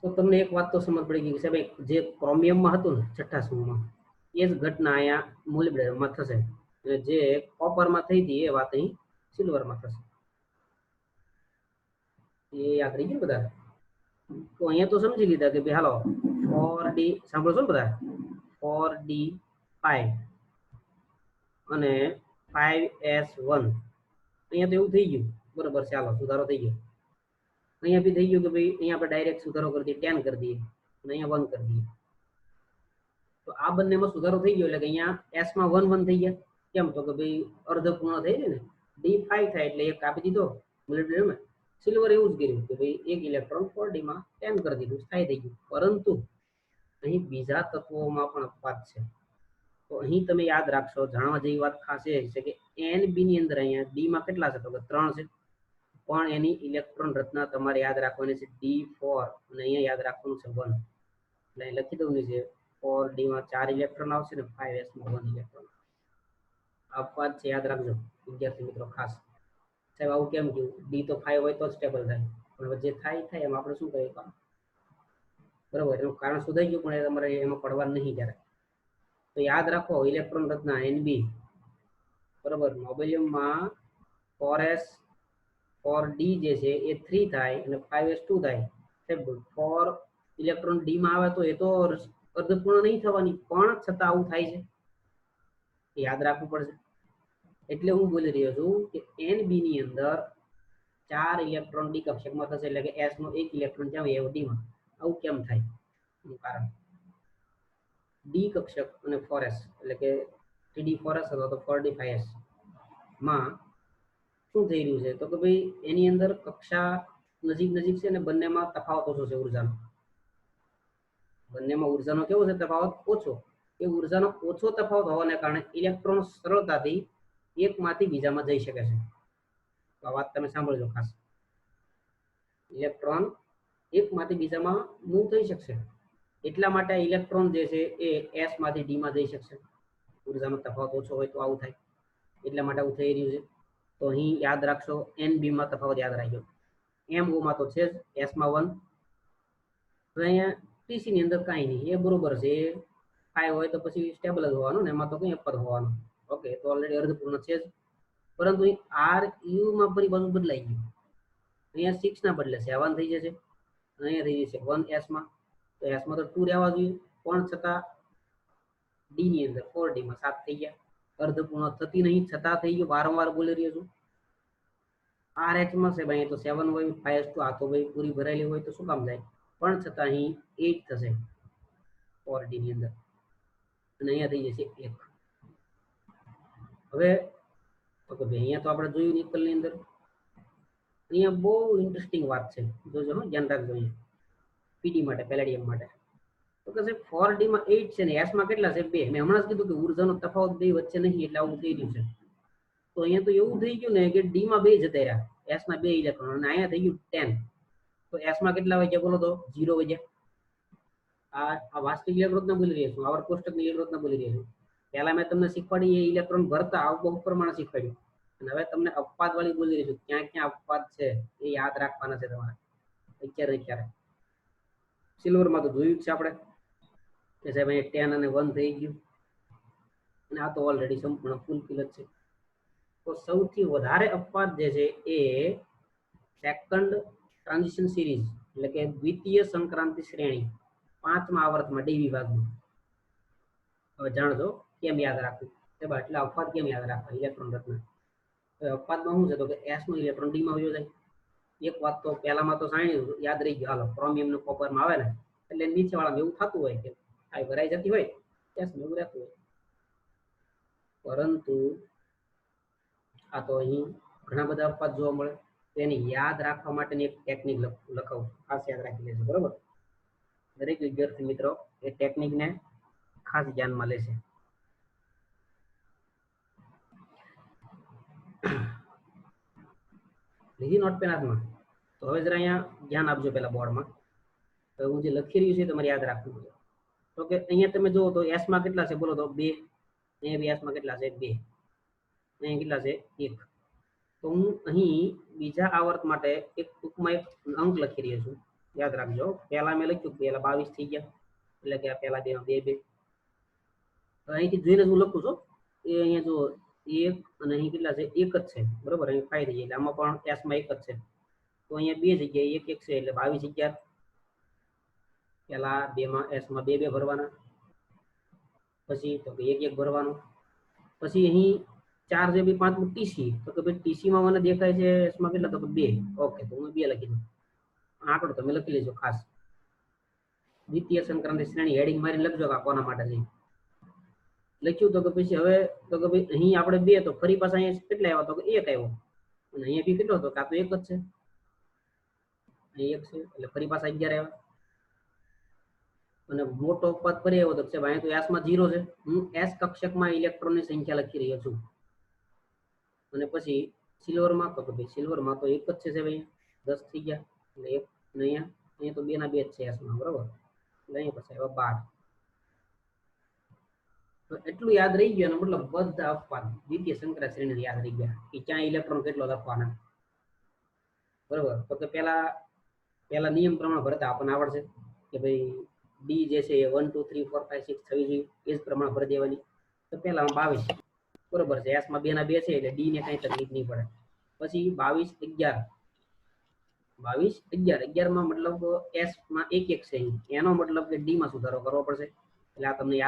તો તમને એક વાત તો સમજ પડી ગઈ કે સાહેબ જે ક્રોમિયમમાં હતું ને છઠ્ઠા સમૂહમાં એ જ ઘટના અહીંયા મોલિબ્ડેનમમાં થશે, અને જે કોપરમાં થઈ હતી એ વાત અહીં સિલ્વરમાં થશે. એ યાદ રહી ગયું બધા. તો અહીંયા તો સમજી લીધા કે ભાઈ હાલો 4d સાંભળો છો ને બધા, 4d5 અને 5s1 અહીંયા તો એવું થઈ ગયું, બરોબર. ચાલો સુધારો થઈ ગયો. અહીંયા બી થઈ ગયું કે ભાઈ અહીંયા આપણે ડાયરેક્ટ સુધારો કરી દઈએ, 10 કરી દઈએ અને અહીંયા 1 કરી દઈએ. તો આ બંનેમાં સુધારો થઈ ગયો એટલે કે અહીંયા s માં 1 1 થઈ ગયા. કેમ તો કે ભાઈ અર્ધપૂર્ણ થઈ જાય ને, d5 થાય એટલે એક આપી દીધો મોલિબ્ડેનમ. સિલ્વર એવું જ કર્યું કે ભાઈ એક ઇલેક્ટ્રોન 4d માં 10 કરી દીધું, સ્થાયી થઈ ગયું. પરંતુ અહીં બીજા તત્વોમાં પણ અપવાદ છે. તો અહીં તમે યાદ રાખશો, જાણવા જેવી વાત ખાસ એ છે કે NB ની અંદર અહીંયા d માં કેટલા છે તો કે 3 છે, પણ એની ઇલેક્ટ્રોન રચના તમારે યાદ રાખવાની છે d4 અને અહીંયા યાદ રાખવાનું છે 1. એટલે અહીં લખી દઉં છે 4d માં 4 ઇલેક્ટ્રોન આવશે ને 5s માં 1 ઇલેક્ટ્રોન. અપવાદ છે, યાદ રાખજો વિદ્યાર્થી મિત્રો ખાસ. સાહેબ આવું કેમ કહ્યું, ડી તો 5 હોય તો જ સ્ટેબલ થાય, પણ જે થાય એમ આપણે શું કહીએ કામ, બરોબર. એનું કારણ શોધાઈ ગયું પણ એ તમારે એમાં પડવાનું નહીં ત્યારે. તો યાદ રાખો ઇલેક્ટ્રોન રચના NB, બરોબર. નોબેલિયમમાં 4s 4d જે છે એ 3 થાય અને 5s2 થાય. સાહેબ 4 ઇલેક્ટ્રોન ડી માં આવે તો એ તો અર્ધપૂર્ણ નહીં થવાની, પણ છતાં આવું થાય છે, યાદ રાખવું પડશે. એટલે હું બોલી રહ્યો છું કે NB ની અંદર 4 ઇલેક્ટ્રોન ડી કક્ષકમાં થશે, એટલે કે s નો 1 ઇલેક્ટ્રોન ત્યાં આવે ડી માં. આવું કેમ થાય એનું કારણ ડી કક્ષક અને 4s એટલે કે 3d4s અથવા તો 4d5s માં શું થઈ રહ્યું છે તો કે ભાઈ એની અંદર કક્ષા નજીક નજીક છે ને બંનેમાં તફાવત ઓછો છે ઉર્જાનો. બંનેમાં ઉર્જાનો કેવો છે તફાવત ઓછો. એ ઉર્જાનો ઓછો તફાવત હોવાને કારણે ઇલેક્ટ્રોન સરળતાથી એકમાંથી બીજામાં જઈ શકે છે. તો આ વાત તમે સાંભળજો ખાસ. ઇલેક્ટ્રોન એકમાંથી બીજામાં મૂવ થઈ શકશે, એટલા માટે ઇલેક્ટ્રોન જે છે એ s માંથી d માં જઈ શકશે. ઉર્જાનો તફાવત ઓછો હોય તો આવું થાય, એટલા માટે આવું થઈ રહ્યું છે. તો અહીં યાદ રાખશો NB માં તફાવત યાદ રાખજો, MO માં તો છે જ, s માં 1. તો અહીંયા TC ની અંદર કાંઈ નહીં, એ બરોબર છે, 5 હોય તો પછી સ્ટેબલ જ હોવાનું ને એમાં તો કંઈ અપવાદ હોવાનું. ઓકે, તો ઓલરેડી અર્ધપૂર્ણ છે જ. પરંતુ અહીં આર યુમાં ફરી બધું બદલાઈ ગયું. અહીંયા 6 ના બદલે 7 થઈ જશે, અહીંયા થઈ જશે 1 એસમાં. તો એસમાં તો 2 રહેવા જોઈએ, પણ છતાં ડી ની અંદર 4D માં 7 થઈ ગયા. અર્ધપૂર્ણ થતી નહીં છતાં થઈ ગયું, વારંવાર બોલી રહ્યો છું. આર એચ માં છે ભાઈ તો 7 હોય, 5 આ તો ભાઈ પૂરી ભરાયેલી હોય તો શું કામ જાય, પણ છતાં અહીં 8 થશે 4D ની અંદર, અને અહીંયા થઈ જશે 1. હવે તો કે ભાઈ અહીંયા તો આપણે જોયું નિકલ ની અંદર. અહીંયા બહુ ઇન્ટરેસ્ટિંગ વાત છે, જોજો હો, ધ્યાન રાખજો. અહીંયા પીડી માટે, પેલેડિયમ માટે તો કે 4D માં 8 છે ને એસ માં કેટલા છે 2. મેં હમણાં જ કીધું કે ઉર્જાનો તફાવત બે વચ્ચે નહીં, એટલે આવું થઈ રહ્યું છે. તો અહીંયા તો એવું થઈ ગયું ને કે ડી માં 2 જતા રહ્યા, એસ ના 2 ઇલેક્ટ્રોન, અને અહીંયા થઈ ગયું 10. તો એસ માં કેટલા વાગ્યા બોલો તો 0 વાગ્યા. આ વાસ્તવિક ઇલેક્ટ્રોન ના બોલી રહ્યા છું, આવર કોષ્ટક ની ઇલેક્ટ્રોન ના બોલી રહ્યા છું. પહેલા મેં તમને શીખવાડી એ ઇલેક્ટ્રોન ભરતા આવું બહુ પ્રમાણે શીખવાડ્યું, અને હવે તમને અપવાદ વાળી બોલી રહી છું. ક્યાં ક્યાં અપવાદ છે એ યાદ રાખવાના છે તમારે ક્યારે. સિલ્વરમાં તો જોયું જ છે આપણે કે સાહેબ અહીંયા 10 અને 1 થઈ ગયું, અને આ તો ઓલરેડી સંપૂર્ણ ફૂલ ફિલ જ છે. તો સૌથી વધારે અપવાદ જે છે એ સેકન્ડ ટ્રાન્ઝિશન સિરીઝ, એટલે કે દ્વિતીય સંક્રાંતિ શ્રેણી 5મા આવર્તમાં ડી વિભાગમાં. હવે જાણજો કેમ યાદ રાખવું, એટલે અપવાદ કેમ યાદ રાખવા ઇલેક્ટ્રોન રચના. અપવાદમાં શું છે તો કે એસ નો ઇલેક્ટ્રોન ડી માં વયો જાય. એક વાત તો પહેલામાં તો સાણી યાદ રહી ગયો, હાલો ક્રોમિયમ નું કોપરમાં આવે ને એટલે નીચે વાળા એવું થતું હોય કે આ ભરાઈ જતી હોય, એસ નું રહેતું હોય. પરંતુ આ તો અહીં ઘણા બધા અપવાદ જોવા મળે, તો એને યાદ રાખવા માટેની એક ટેકનિક લખાવું, ખાસ યાદ રાખી લેજો, બરોબર. દરેક વિદ્યાર્થી મિત્રો એ ટેકનિકને ખાસ ધ્યાનમાં લેશે. લીધી નોટ પેન હાથમાં? તો હવે જરા અહીંયા ધ્યાન આપજો પેલા બોર્ડમાં. તો હું જે લખી રહ્યું છે તમારે યાદ રાખવું છે. તો કે અહીંયા તમે જુઓ તો એસ માં કેટલા છે બોલો તો 2, અહીંયા બી એસ માં કેટલા છે 2, અહીંયા કેટલા છે 1. તો હું અહીં બીજા આવર્ત માટે એક ટૂંકમાં એક અંક લખી રહ્યો છું, યાદ રાખજો. પહેલા મેં લખ્યું પહેલા 22 થઈ ગયા, એટલે કે આ પહેલા 2 2 2. અહીંથી જોઈને હું લખું છું એ અહીંયા જો 1 અને અહીં કેટલા છે 1 જ છે, બરોબર. અહીં 5 થઈ જાય એટલે આમાં પણ એસ માં 1 જ છે. તો અહીંયા 2 જગ્યાએ 1 1 છે એટલે 22 11. પહેલા 2 માં એસ માં 2 2 ભરવાના, પછી તો કે 1 1 ભરવાનું. પછી અહીં 4 જે 5 ટીસી, તો કે ભાઈ ટીસી માં મને દેખાય છે એસ માં કેટલા તો કે 2. ઓકે, તો હું 2 લખી દઉં. આંકડો તમે લખી લેજો ખાસ. દ્વિતીય સંક્રાંતિ શ્રેણી હેડિંગ મારીને લખજો કે કોના માટે છે લખ્યું. તો કે પછી હવે તો કે ભાઈ અહીં આપણે 2, તો ફરી પાછા અહીંયા કેટલા આવ્યા તો કે 1 આવ્યો, અને અહીંયા બી કેટલો હતો કાં તો 1 જ છે, અહીં 1 છે એટલે ફરી પાછા 11 આવ્યા. અને મોટો પદ ફરી આવ્યો તો છે અહીંયા તો એસ માં 0 છે. હું એસ કક્ષકમાં ઇલેક્ટ્રોનની સંખ્યા લખી રહ્યો છું. અને પછી સિલ્વરમાં તો કે ભાઈ સિલ્વરમાં તો 1 જ છે ભાઈ, 10 થઈ ગયા એટલે 1, અને અહીંયા તો 2 ના 2 જ છે એસમાં, બરોબર. એટલે અહીંયા પછી આવ્યા 12. તો એટલું યાદ રહી ગયું, અને મતલબ બધા અપવાદ દ્વિતીય સંક્રાંતિ શ્રેણી યાદ રહી ગયા કે ક્યાં ઇલેક્ટ્રોન કેટલો લખવાના, બરોબર. તો કે પહેલા નિયમ પ્રમાણે ભરતા આપણને આવડશે કે ભાઈ ડી જે છે એ 1 2 3 4 5 6 થવી જોઈએ, એ જ પ્રમાણે ભરી દેવાની. તો પહેલા 22, બરોબર છે, એસ માં 2 ના 2 છે એટલે ડી ને કઈ તકલીફ નહીં પડે. પછી 22 11, 22 11, 11 માં મતલબ એસ માં 1 1 છે, એનો મતલબ કે ડી માં સુધારો કરવો પડશે. એટલે આ તમને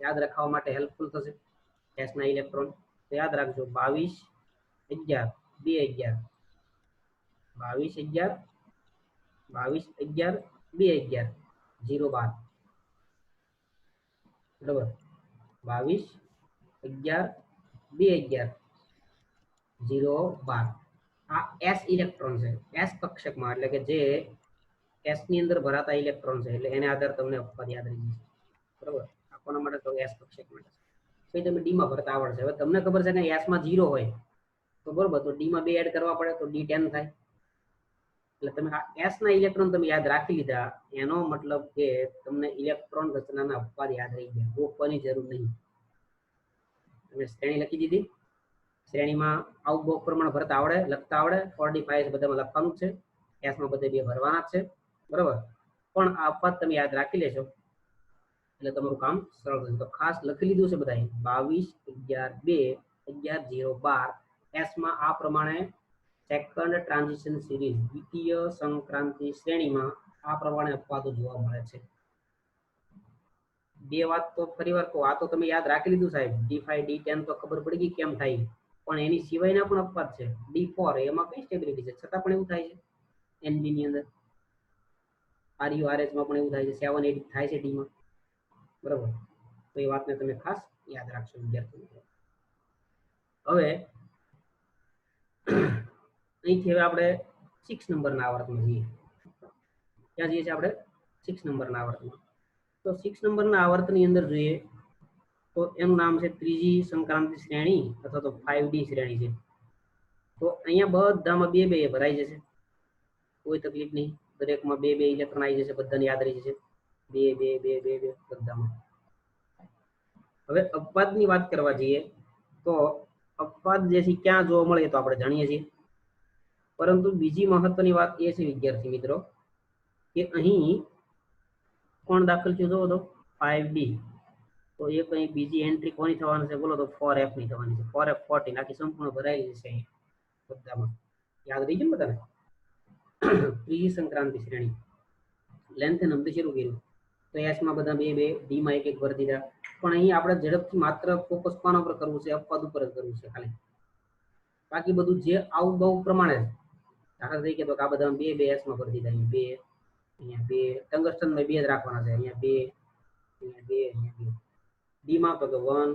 યાદ રાખવા માટે હેલ્પફુલ થશે એસ ના ઇલેક્ટ્રોન. તો યાદ રાખજો 22 11 2 11, 22 11 22 11 2 11 0 12, બરાબર. 22 11 2 11 0 12. આ એસ ઇલેક્ટ્રોન છે, એસ કક્ષકમાં, એટલે કે જે એસ ની અંદર ભરાતા ઇલેક્ટ્રોન છે, એટલે એને આધારે તમને અપવાદ યાદ રહી જશે, બરાબર. આ કોના માટે તો એસ કક્ષક માટે. પછી તમે ડી માં ભરતા આવડશે. હવે તમને ખબર છે કે એસ માં 0 હોય તો બરોબર, તો ડી માં 2 એડ કરવા પડે તો ડી 10 થાય. એટલે તમે આ એસ ના ઇલેક્ટ્રોન તમે યાદ રાખી લીધા, એનો મતલબ કે તમને ઇલેક્ટ્રોન રચનાના અપવાદ યાદ રહી ગયા, ગોખવાની જરૂર નહીં. તમે શ્રેણી લખી દીધી, શ્રેણીમાં આવું બોક પ્રમાણે ભરતા આવડે, લખતા આવડે, 4D 5 બધામાં લખવાનું જ છે, એસ માં બધે 2 ભરવાના જ છે, બરોબર. પણ આ અપવાદ તમે યાદ રાખી લેશો એટલે તમારું કામ સરળ થશે. તો ખાસ લખી લીધું છે બધાએ 22 11 2 11 0 12 एस में आ प्रमाणे सेकंड ट्रांजिशन सीरीज द्वितीय संक्रांति श्रेणी में आ प्रमाणे अपवादो जोवा मळे छे। बे वात तो फरीवार कहूं, आ तो तमे याद राखी लीधुं साहेब, D5 D10 तो खबर पड़ी गई केम थाय, पण एनी सिवायना पण अपवाद छे। D4 एमां कई स्टेबिलिटी छे छतां पण एवुं थाय छे। NB ની અંદર RURS માં પણ એવું થાય છે, 7 8 થાય છે D માં, બરાબર। તો એ વાતને તમે ખાસ યાદ રાખશો વિદ્યાર્થી મિત્રો। હવે અહીંથી હવે આપણે 6 નંબરના આવર્તમાં જઈએ। ક્યાં જઈએ છીએ આપણે? 6 નંબરના આવર્તમાં। તો 6 નંબરના આવર્તની અંદર જોઈએ તો એનું નામ છે ત્રીજી સંક્રાંતિ શ્રેણી અથવા તો 5D શ્રેણી છે। તો અહીંયા બધામાં બે બે ભરાઈ જશે, કોઈ તકલીફ નહીં। દરેકમાં બે બે ઇલેક્ટ્રોન આવી જશે, બધાને યાદ રહી જશે, બે બે બે બે બે બધામાં। હવે અપવાદની વાત કરવા જઈએ તો અપવાદ જે છે ક્યાં જોવા મળે તો આપણે જાણીએ છીએ, પરંતુ બીજી મહત્વની વાત એ છે વિદ્યાર્થી મિત્રો કે અહીં કોણ દાખલ થયું જોવો તો 5D, તો એ કઈ બીજી એન્ટ્રી કોની થવાની છે બોલો તો 4F ની થવાની છે। 4F 14 આખી સંપૂર્ણ ભરાયેલી છે અહીં બધામાં, યાદ રહી ગયું બધાને। ત્રીજી સંક્રાંતિ શ્રેણી લેન્થ નંબર શરૂ કર્યું તો એસ માં બધા બે બે, ડી માં એક એક ભરી દીધા, પણ અહીં આપણે ઝડપથી માત્ર ફોકસ કોના પર કરવું છે? અપવાદ ઉપર જ કરવું છે ખાલી, બાકી બધું જે આવું બહુ પ્રમાણે દાખલા તરીકે તો આ બધા બે બે એસ માં ભરી દીધા, અહીં બે, અહીંયા બે, ટંગસ્ટન માં બે જ રાખવાના છે, અહીંયા બે, અહીંયા બે, અહીંયા બે। ડી માં તો કે 1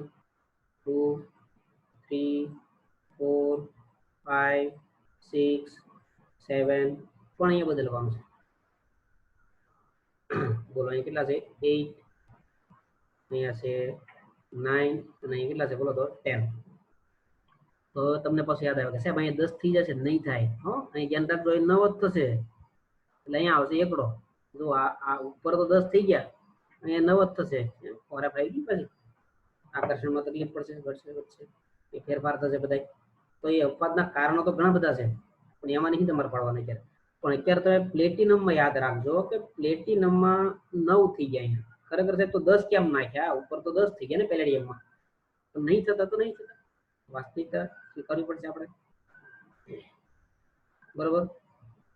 2 3 4 5 6 7 પણ અહીંયા બદલવાનું છે। બોલો અહીં કેટલા છે? 8, અહીંયા છે 9 અને અહીં કેટલા છે બોલો તો 10। તો તમને પછી યાદ આવે કે સાહેબ અહીંયા 10 થઈ જશે, નહીં થાય હો, અહીં ધ્યાન રાખજો, એ 9 જ થશે, એટલે અહીંયા આવશે એકડો। જો આ ઉપર તો 10 થઈ ગયા, અહીંયા 9 જ થશે, ફોરએફ આવી ગઈ, પછી આકર્ષણમાં તકલીફ પડશે, ઘટશે ઘટશે, એ ફેરફાર થશે બધાય। તો એ અપવાદના કારણો તો ઘણા બધા છે, પણ એમાં નહીં તમારે પાડવાના અત્યારે। પણ અત્યારે તમે પ્લેટિનમમાં યાદ રાખજો કે પ્લેટિનમમાં 9 થઈ ગયા, અહીંયા ખરેખર સાહેબ તો 10 કેમ નાખ્યા? ઉપર તો 10 થઈ ગયા ને પેલેડિયમમાં, તો નહીં થતા તો નહીં થતા, વાસ્તવિકતા સ્વીકારવી પડશે આપણે, બરોબર।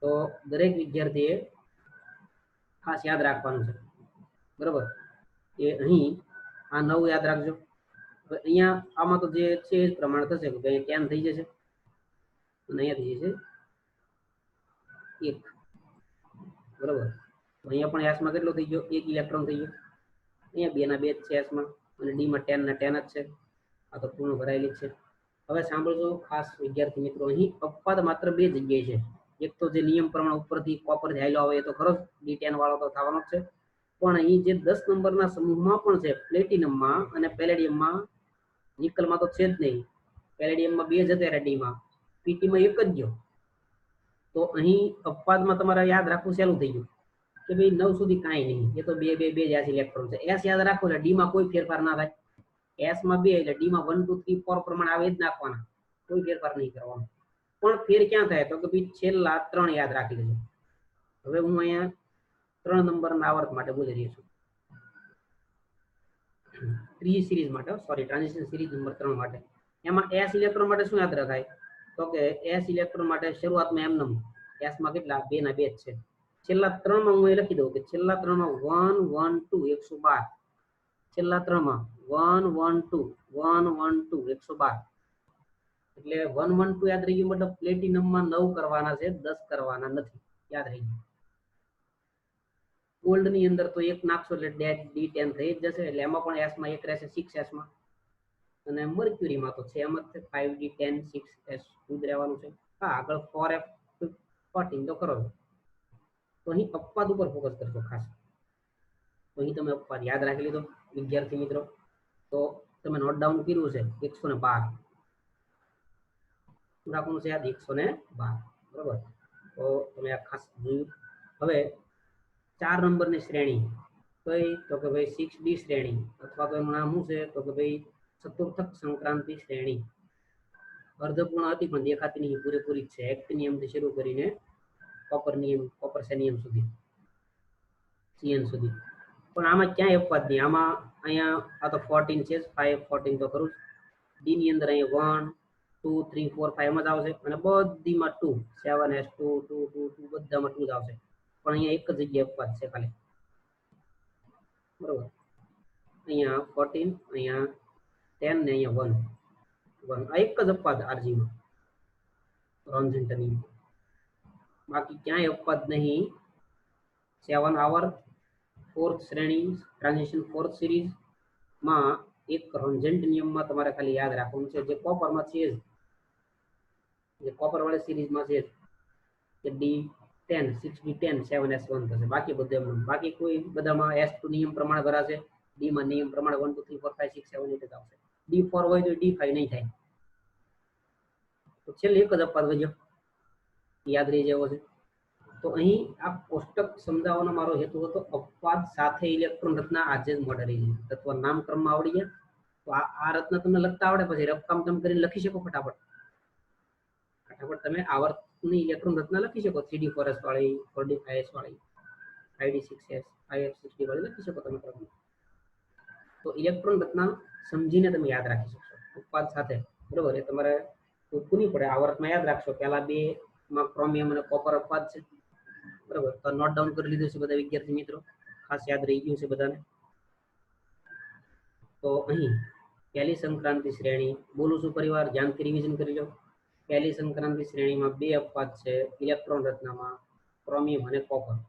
તો દરેક વિદ્યાર્થીએ ખાસ યાદ રાખવાનું છે, બરોબર, એ અહીં આ 9 યાદ રાખજો। હવે અહીંયા આમાં તો જે છે એ પ્રમાણ થશે કે ભાઈ 10 થઈ જશે અને અહીંયા થઈ જશે 1, બરોબર। તો અહીંયા પણ એસમાં કેટલો થઈ ગયો? 1 ઇલેક્ટ્રોન થઈ ગયો, અહીંયા 2 ના 2 જ છે એસમાં, અને ડીમાં 10 ના 10 જ છે, આ તો પૂર્ણ ભરાયેલી જ છે। હવે સાંભળજો ખાસ વિદ્યાર્થી મિત્રો, અહીં અપવાદ માત્ર બે જગ્યાએ છે। એક તો જે નિયમ પ્રમાણે ઉપરથી કોપરથી હાલ્યો આવે એ તો ખરો જ, D10 વાળો તો થવાનો જ છે, પણ અહીં જે 10 નંબરના સમૂહમાં પણ છે, પ્લેટિનમમાં અને પેલેડિયમમાં, નિકલમાં તો છે જ નહીં, પેલેડિયમમાં 2 જતા રહ્યા, ડીમાં, પીટીમાં 1 જ ગયો। તો અહીં અપવાદમાં તમારે યાદ રાખવું સહેલું થઈ ગયું કે ભાઈ 9 સુધી કાંઈ નહીં, એ તો 2 2 2 જ ઇલેક્ટ્રોન છે। એસ યાદ રાખો એટલે ડીમાં કોઈ ફેરફાર ના થાય, એસ માં 2 એટલે ડી માં 1 2 3 4 પ્રમાણે આવે જ નાખવાના, કોઈ ફેરફાર નહીં કરવાનો। પણ ફેર ક્યાં થાય તો કે ભાઈ છેલ્લા 3 યાદ રાખી લેજો। હવે હું અહીંયા 3 નંબરના આવર્ત માટે બોલી રહ્યો છું, ત્રીજી સિરીઝ માટે, સોરી ટ્રાન્ઝિશન સિરીઝ નંબર 3 માટે। એમાં એસ ઇલેક્ટ્રોન માટે શું યાદ રખાય તો કે એસ ઇલેક્ટ્રોન માટે શરૂઆતમાં એમનેમ એસ માં કેટલા? 2 ના 2 જ છે, છેલ્લા 3 માં હું એ લખી દઉં કે છેલ્લા 3 માં 1 1 2 112, છેલ્લા 3 માં 1 1 2 1 1 2 112, એટલે 1 1 2 યાદ રહી ગયું, મતલબ પ્લેટિનમમાં 9 કરવાના છે, 10 કરવાના નથી, યાદ રહી ગયું। ગોલ્ડ ની અંદર તો 1 નાખશો એટલે D10 થઈ જ જશે, એટલે એમાં પણ એસ માં 1 રહેશે 6s માં, અને મર્ક્યુરીમાં તો છે એમ જ છે 5D 10 6s જ રહેવાનું છે। હા, આગળ 4F 14 તો કરો છો। તો અહીં અપવાદ ઉપર ફોકસ કરશો ખાસ, તો અહીં તમે અપવાદ યાદ રાખી લીધો વિદ્યાર્થી મિત્રો, તો તમે નોટ ડાઉન કર્યું છે 112 રાખવાનું છે, યાદ 112, બરોબર। તો તમે આ ખાસ જોયું। હવે 4 નંબરની શ્રેણી કઈ તો કે ભાઈ 6D શ્રેણી, અથવા તો એનું નામ શું છે તો કે ભાઈ ચતુર્થક સંક્રાંતિ શ્રેણી। અર્ધપૂર્ણ હતી પણ દેખાતી નહીં, પૂરેપૂરી છે, એક્ટ નિયમથી શરૂ કરીને કોપર નિયમ, કોપર સેનિયમ સુધી, CN સુધી। પણ આમાં ક્યાંય અપવાદ નહીં, આમાં અહીંયા આ તો 14 છે, 5 14 તો ખરું। ડી ની અંદર અહીંયા 1 2 3 4 5 માં જ આવશે અને બધીમાં 2 7s 2 2 2 2 બધામાં 2 જ આવશે પણ અહીંયા એક જ જગ્યાએ અપવાદ છે ખાલી બરોબર અહીંયા 14 અહીંયા 10 ને અહીંયા 1 1 આ એક જ અપવાદ આરજી માં રોન્ઝેન્ટની બાકી ક્યાંય અપવાદ નહીં 7 આવર फोर्थ श्रेणी ट्रांजिशन फोर्थ सीरीज में एक रोन्जेंट नियम में तमारे खाली याद राखવાનું છે જે કોપર માં છે જે કોપર વાળી सीरीज में છે કે D10 6D10 7S1 થશે બાકી બધે બાકી કોઈ બધામાં S2 નિયમ પ્રમાણે ભરાશે D માં નિયમ પ્રમાણે 1 2 3 4 5 6 7 8 આવશે D4 હોય તો D5 નહીં થાય તો છેલ્લે એક જ અપવાદ વધ્યો યાદ રહી જવો છે तो अहीं आ कोष्टक समझावવાનો मारो हेतु હતો अपवाद સાથે ઇલેક્ટ્રોન રચના આજે જ મોડેલી તત્વ નામક્રમ માં આવડી ગયા તો આ રચના તમને લખતા આવડે પછી રફકામ તમે કરીને લખી શકો ફટાફટ તમે આવર્તની ઇલેક્ટ્રોન રચના લખી શકો 3d4s વાળી 4d5s વાળી 5d6s 5f6d વાળી લખી શકો તમે ક્રમ તો ઇલેક્ટ્રોન રચના સમજીને તમે યાદ રાખી શકશો अपवाद સાથે બરોબર એ તમારે પૂરી પડે આવર્તમાં યાદ રાખશો પહેલા બે માં ક્રોમિયમ અને કોપર अपवाद છે बराबर तो नोट डाउन कर लीधुं छे बधा विद्यार्थी मित्रों खास याद रही गयुं छे बधाने तो अहीं पहली संक्रांति श्रेणी बोलूं छुं परिवार ध्यानथी रिविजन करी लो पहली संक्रांति श्रेणी में बे अपवाद छे इलेक्ट्रॉन रचना में क्रोमियम अने कॉपर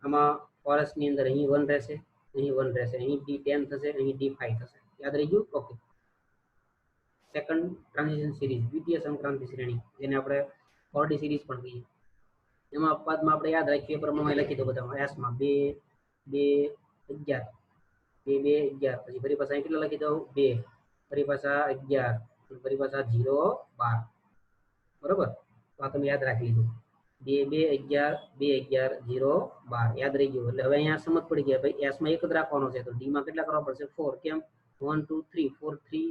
आमां फॉरेस्ट नी अंदर अहीं 1 रहेशे अहीं 1 रहेशे अहीं D10 थशे अहीं D5 थशे याद रही गयुं ओके सेकंड ट्रांजिशन सीरीज द्वितीय संक्रांति श्रेणी जेने आपणे 4D सीरीज पण कहीए एमां अपवाद में आपणे याद राखीए प्रमाणे लखी दो बधा एस में 2 2 11 2 2 11 પછી ફરી પાછા કેટલા લખી દઉં 2 ફરી પાછા 11 ફરી પાછા 0 12 બરોબર તો આ તમે યાદ રાખી લીધું 2 2 11 2 11 0 12 યાદ રહી ગયું એટલે હવે અહીંયા સમજ પડી ગઈ ભાઈ એસ માં એક જ રાખવાનો છે તો ડી માં કેટલા કરવા પડશે 4 કેમ 1 2 3 4 3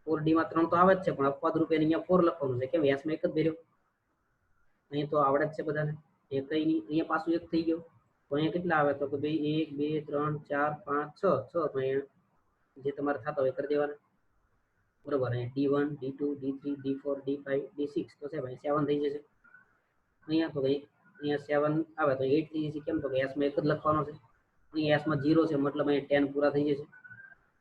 4 ડી માં 3 તો આવે જ છે પણ अपवाद રૂપે અહીંયા 4 લખવાનું છે કેમ એસ માં એક જ ભર્યો અહીં તો આવડે જ છે બધાને એ કઈ નહીં અહીંયા પાછું એક થઈ ગયો તો અહીંયા કેટલા આવે તો કે ભાઈ 1 2 3 4 5 6 6 તો અહીંયા જે તમારે થતો હોય કરી દેવાના બરોબર અહીંયા D1 D2 D3 D4 D5 D6 તો છે ભાઈ 7 થઈ જશે અહીંયા તો ભાઈ અહીંયા 7 આવે તો 8 થઈ જશે કેમ તો કે S માં એક જ લખવાનો છે અહીંયા S માં 0 છે મતલબ અહીંયા 10 પૂરા થઈ જશે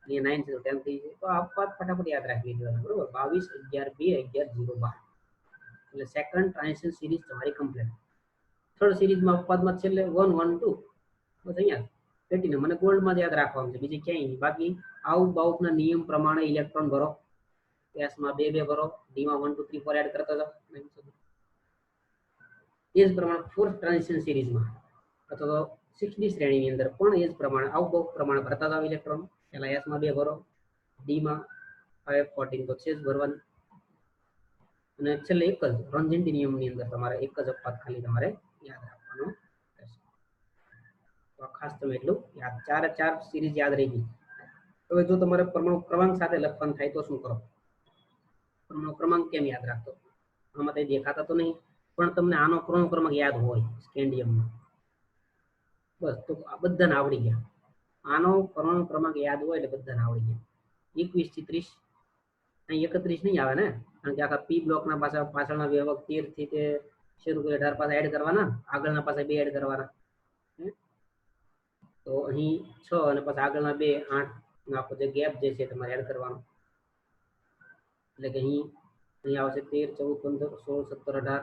અહીંયા 9 છે તો 10 થઈ જશે તો આ વાત ફટાફટ યાદ રાખી લેવાનું બરોબર 22 11 2 11 0 12 એટલે સેકન્ડ ટ્રાન્ઝિશન સિરીઝ તમારી કમ્પ્લીટ થર્ડ સિરીઝમાં અપવાદમાં છેલ્લે 1 1 2 બસ અહીંયા પેટીને મને ગોલ્ડમાં યાદ રાખવાનું છે બીજે ક્યાંય નહીં બાકી આઉટ બાઉટના નિયમ પ્રમાણે ઇલેક્ટ્રોન ભરો એસ માં 2 2 ભરો ડી માં 1 2 3 4 એડ કરતા જાઓ એ જ પ્રમાણે ફોર્થ ટ્રાન્ઝિશન સિરીઝમાં અથવા તો 6D શ્રેણીની અંદર પણ એ જ પ્રમાણે આઉટ બાઉટ પ્રમાણે ભરતા જાઓ ઇલેક્ટ્રોન પહેલા એસ માં 2 ભરો ડી માં 5 14 તો છે જ ભરવાનું અને છેલ્લે એક જ રોન્ઝેન્ટી નિયમની અંદર તમારે એક જ અપવાદ ખાલી તમારે યાદ રાખવાનો રહેશે તો ખાસ તમે એટલું યાદ ચારે ચાર સિરીઝ યાદ રહી ગઈ હવે જો તમારે પરમાણુ ક્રમાંક સાથે લખવાનું થાય તો શું કરો પરમાણુ ક્રમાંક કેમ યાદ રાખતો આમાં તે દેખાતા તો નહીં પણ તમને આનો પરમાણુ ક્રમાંક યાદ હોય સ્કેન્ડિયમનો બસ તો આ બધાને આવડી ગયા આનો પરમાણુ ક્રમાંક યાદ હોય એટલે બધાને આવડી ગયા 21 થી 30 અહીં 31 નહીં આવે ને કારણ કે આખા પી બ્લોકના પાછળના વિભાગ 13 થી તે શરૂ કરી 18 પાછા એડ કરવાના આગળના પાછા 2 એડ કરવાના તો અહીં 6 અને પાછા આગળના 2 8 નો આખો જે ગેપ જે છે તમારે એડ કરવાનો એટલે કે અહીં આવશે 13 14 15 16 17 18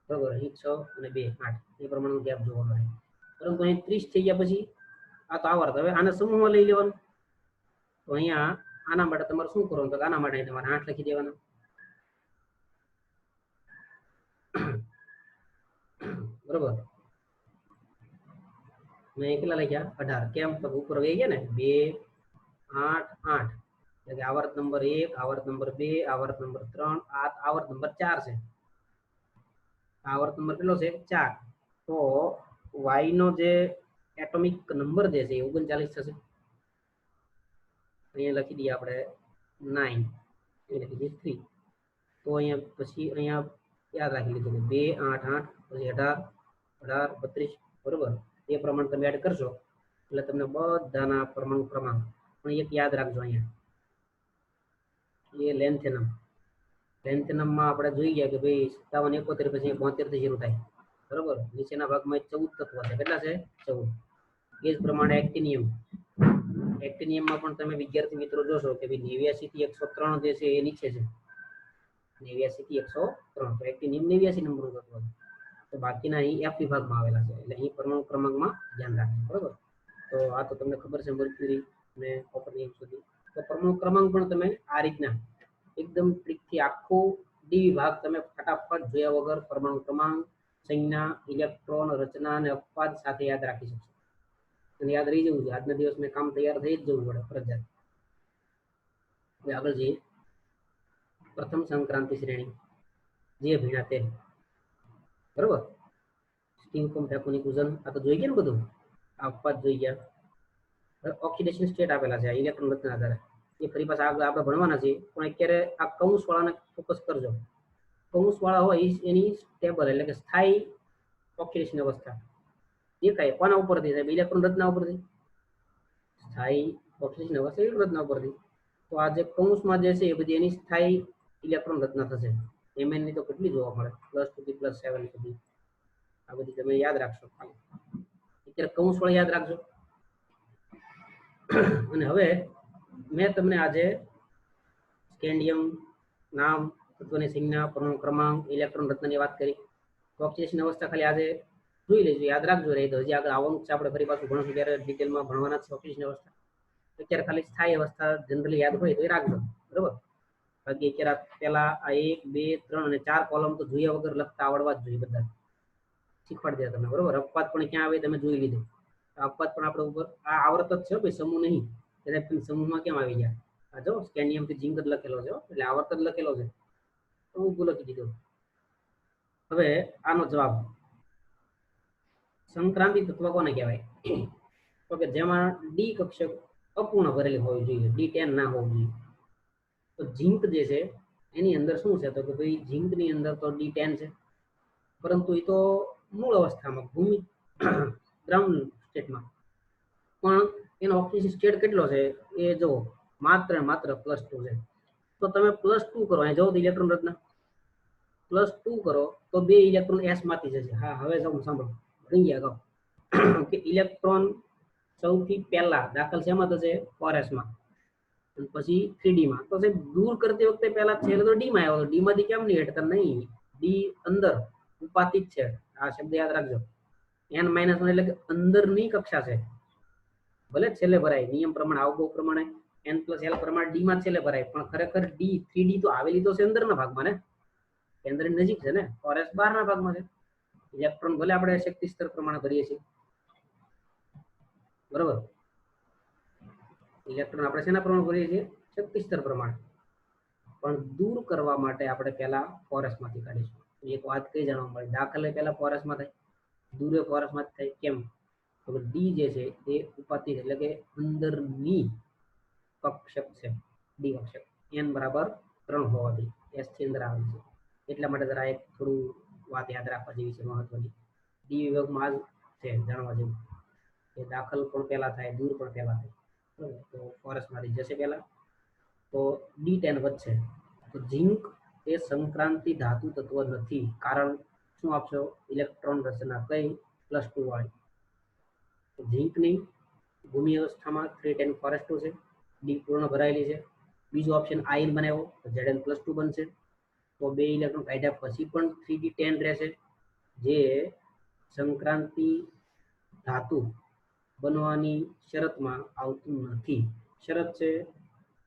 બરોબર અહીં 6 અને 2 8 એ પ્રમાણનો ગેપ જોવાનો રહે પરંતુ અહીં 30 થઈ ગયા પછી આ તો આવર્ત હવે આને સમૂહમાં લઈ લેવાનું તો અહીંયા આના માટે તમારે શું કરવાનું તો આના માટે તમારે 8 લખી દેવાના બરોબર મેં કેટલા લખ્યા 18 કેમ તો ઉપર વહી ગયા ને 2 8 8 એટલે આવર્ત નંબર 1 આવર્ત નંબર 2 આવર્ત નંબર 3 આ આવર્ત નંબર 4 છે આવર્ત નંબર કેટલો છે 4 તો y નો જે એટોમિક નંબર જે છે 39 થશે અહીંયા લખી દઈએ આપણે 9 એ લખી દઈએ 3 તો અહીંયા પછી અહીંયા યાદ રાખી લીધું 2 8 8 પછી 18 18 32 બરોબર એ પ્રમાણે તમે એડ કરશો એટલે તમને બધાના પરમાણુ ક્રમાંક પણ એક યાદ રાખજો અહીંયા એ લેન્થેનમ લેન્થેનમમાં આપણે જોઈ ગયા કે ભાઈ 57 71 પછી 72 થી શરૂ થાય, બરોબર. નીચેના ભાગમાં 14 તત્વો છે. કેટલા છે? 14. એ જ પ્રમાણે એક્ટિનિયમમાં પણ તમે વિદ્યાર્થી મિત્રો જોશો કે ભાઈ 89 થી 103 જે છે એ નીચે છે. 89 થી 103 તો એક્ટિનિયમ 89 નંબરનું તત્વ છે. તો બાકીના અહીં એફ વિભાગમાં આવેલા છે, એટલે અહીં પરમાણુ ક્રમાંકમાં ધ્યાન રાખજો, બરોબર. તો આ તો તમને ખબર છે મર્ક્યુરી અને કોપર નિયમ સુધી. તો પરમાણુ ક્રમાંક પણ તમે આ રીતના એકદમ ટ્રીકથી આખો ડી વિભાગ તમે ફટાફટ જોયા વગર પરમાણુ ક્રમાંક, સંજ્ઞા, ઇલેક્ટ્રોન, રચના અને અપવાદ સાથે યાદ રાખી શકશો. અને યાદ રહી જવું છે. આજના દિવસ મેં કામ તૈયાર થઈ જ જવું પડે ફરજિયાત. હવે આગળ જઈએ. પ્રથમ સંક્રાંતિ શ્રેણી જે ભીણા તે, બરોબર. સ્ટીમ કોમ્પેક્ટની કુઝન આ તો જોઈ ગયા ને બધું. આ અપવાદ જોઈ ગયા. ઓક્સિડેશન સ્ટેટ આપેલા છે ઇલેક્ટ્રોન રચના આધારે. એ ફરી પાછા આગળ આપણે ભણવાના છે, પણ અત્યારે આ કૌંસ વાળાને ફોકસ કરજો. કૌંસ વાળા હોય એની સ્ટેબલ એટલે કે સ્થાયી ઓક્સિડેશન અવસ્થા દેખાય કોના ઉપરથી થાય? ઇલેક્ટ્રોન રચના ઉપરથી. સ્થાયી ઓક્સિડેશન અવસ્થા ઇલેક્ટ્રોન રચના ઉપરથી. તો આ જે કૌંસમાં જે છે એ બધી એની સ્થાયી ઇલેક્ટ્રોન રચના થશે. Mn ની તો કેટલી જોવા મળે, +2 થી +7 સુધી. આ બધી તમે યાદ રાખશો. અત્યારે કૌંસ વાળા યાદ રાખજો. અને હવે મેં તમને આજે સ્કેન્ડિયમ નામ, તત્વની સંજ્ઞા, પરમાણુ ક્રમાંક, ઇલેક્ટ્રોન રચનાની વાત કરી. ઓક્સિડેશન અવસ્થા ખાલી આજે જોઈ લેજો, યાદ રાખજો. રહી તો હજી આગળ આવવાનું છે, આપણે ફરી પાછું ભણશું ત્યારે ડિટેલમાં ભણવાના છે ઓક્સિડેશન અવસ્થા. અત્યારે ખાલી સ્થાયી અવસ્થા જનરલી યાદ હોય તો એ રાખજો, બરોબર. બાકી અત્યારે પેલા આ 1 2 3 અને 4 કોલમ તો જોયા વગર લખતા આવડવા જ જોઈએ બધા. શીખવાડી દે તમને, બરોબર. અપવાદ પણ ક્યાં આવે તમે જોઈ લીધું. અપવાદ પણ આપણે ઉપર આ આવર્ત જ છે ભાઈ, સમૂહ નહીં. એટલે સમૂહમાં કેમ આવી ગયા? આ જો સ્કેન્ડિયમ થી ઝિંક જ લખેલો છે, એટલે આવર્ત જ લખેલો છે. તો હું ભૂલ લખી દીધો. હવે આનો જવાબ, સંક્રાંતિ તત્વ કોને કહેવાય? તો કે જેમાં ડી કક્ષક અપૂર્ણ ભરેલી હોવી જોઈએ, D10 ના હોવું જોઈએ. તો ઝિંક જે છે એની અંદર શું છે? તો કે ભાઈ ઝિંકની અંદર તો D10 છે, પરંતુ એ તો મૂળ અવસ્થામાં ભૂમિ ગ્રાઉન્ડ સ્ટેટમાં, પણ એનો ઓક્સિજન સ્ટેટ કેટલો છે એ જો માત્ર +2 છે. તો તમે +2 કરો, અહીં જો ઇલેક્ટ્રોન રચના +2 કરો તો 2 ઇલેક્ટ્રોન S માંથી જશે. હા, હવે જાઉં સાંભળો, ભણી ગયા કહો કે ઇલેક્ટ્રોન સૌથી પહેલા દાખલ શેમાં થશે? 4s માં, અને પછી 3d માં. તો સાહેબ દૂર કરતી વખતે પહેલા છેલ્લે તો d માં આવ્યો, d માંથી કેમ નહીં હટતા? નહીં, d અંદર ઉપાતી જ છે. આ શબ્દ યાદ રાખજો. n-1 એટલે કે અંદરની કક્ષા છે. ભલે છેલ્લે ભરાય, નિયમ પ્રમાણે, અવગવ પ્રમાણે n+l પ્રમાણે d માં છેલ્લે ભરાય, પણ ખરેખર d 3d તો આવેલી તો છે અંદરના ભાગમાં ને, કેન્દ્રની નજીક છે ને. 4s બહારના ભાગમાં છે. ઇલેક્ટ્રોન ભલે આપણે શક્તિ સ્તર પ્રમાણે ભરીએ છીએ, બરોબર. ઇલેક્ટ્રોન આપણે શેના પ્રમાણે ભરીએ છીએ? શક્તિ સ્તર પ્રમાણે. પણ દૂર કરવા માટે આપણે પહેલા 4s માંથી કાઢીશું. એક વાત કઈ જાણવા મળી, દાખલે પહેલા 4s માં થાય, દૂરે 4s માંથી થાય. કેમ? તો ડી જે છે એ ઉપાધિ એટલે કે અંદરની કક્ષક છે, ડી કક્ષક. n = 3 હોવાથી s થી અંદર આવે છે. એટલા માટે જરા એક થોડું વાત યાદ રાખવા જેવી છે, મહત્વની. ડી વિભાગમાં જ છે જાણવા જેવું, કે દાખલ પણ પહેલા થાય, દૂર પણ પહેલા થાય. બરાબર. તો 4s માંથી જશે પહેલા, તો D10 વધશે. તો ઝિંક એ સંક્રાંતિ ધાતુ તત્વ નથી. કારણ શું આપશો? ઇલેક્ટ્રોન રચના કઈ? +2 વાળી. ઝિંકની ભૂમિ અવસ્થામાં 310 ફોરેસ્ટો છે, ડી પૂર્ણ ભરાયેલી છે. બીજો ઓપ્શન આયન બનાવ્યો તો Zn+2 બનશે. તો 2 ઇલેક્ટ્રોન કાઢ્યા પછી પણ 3d10 રહેશે, જે સંક્રાંતિ ધાતુ બનવાની શરતમાં આવતું નથી. શરત છે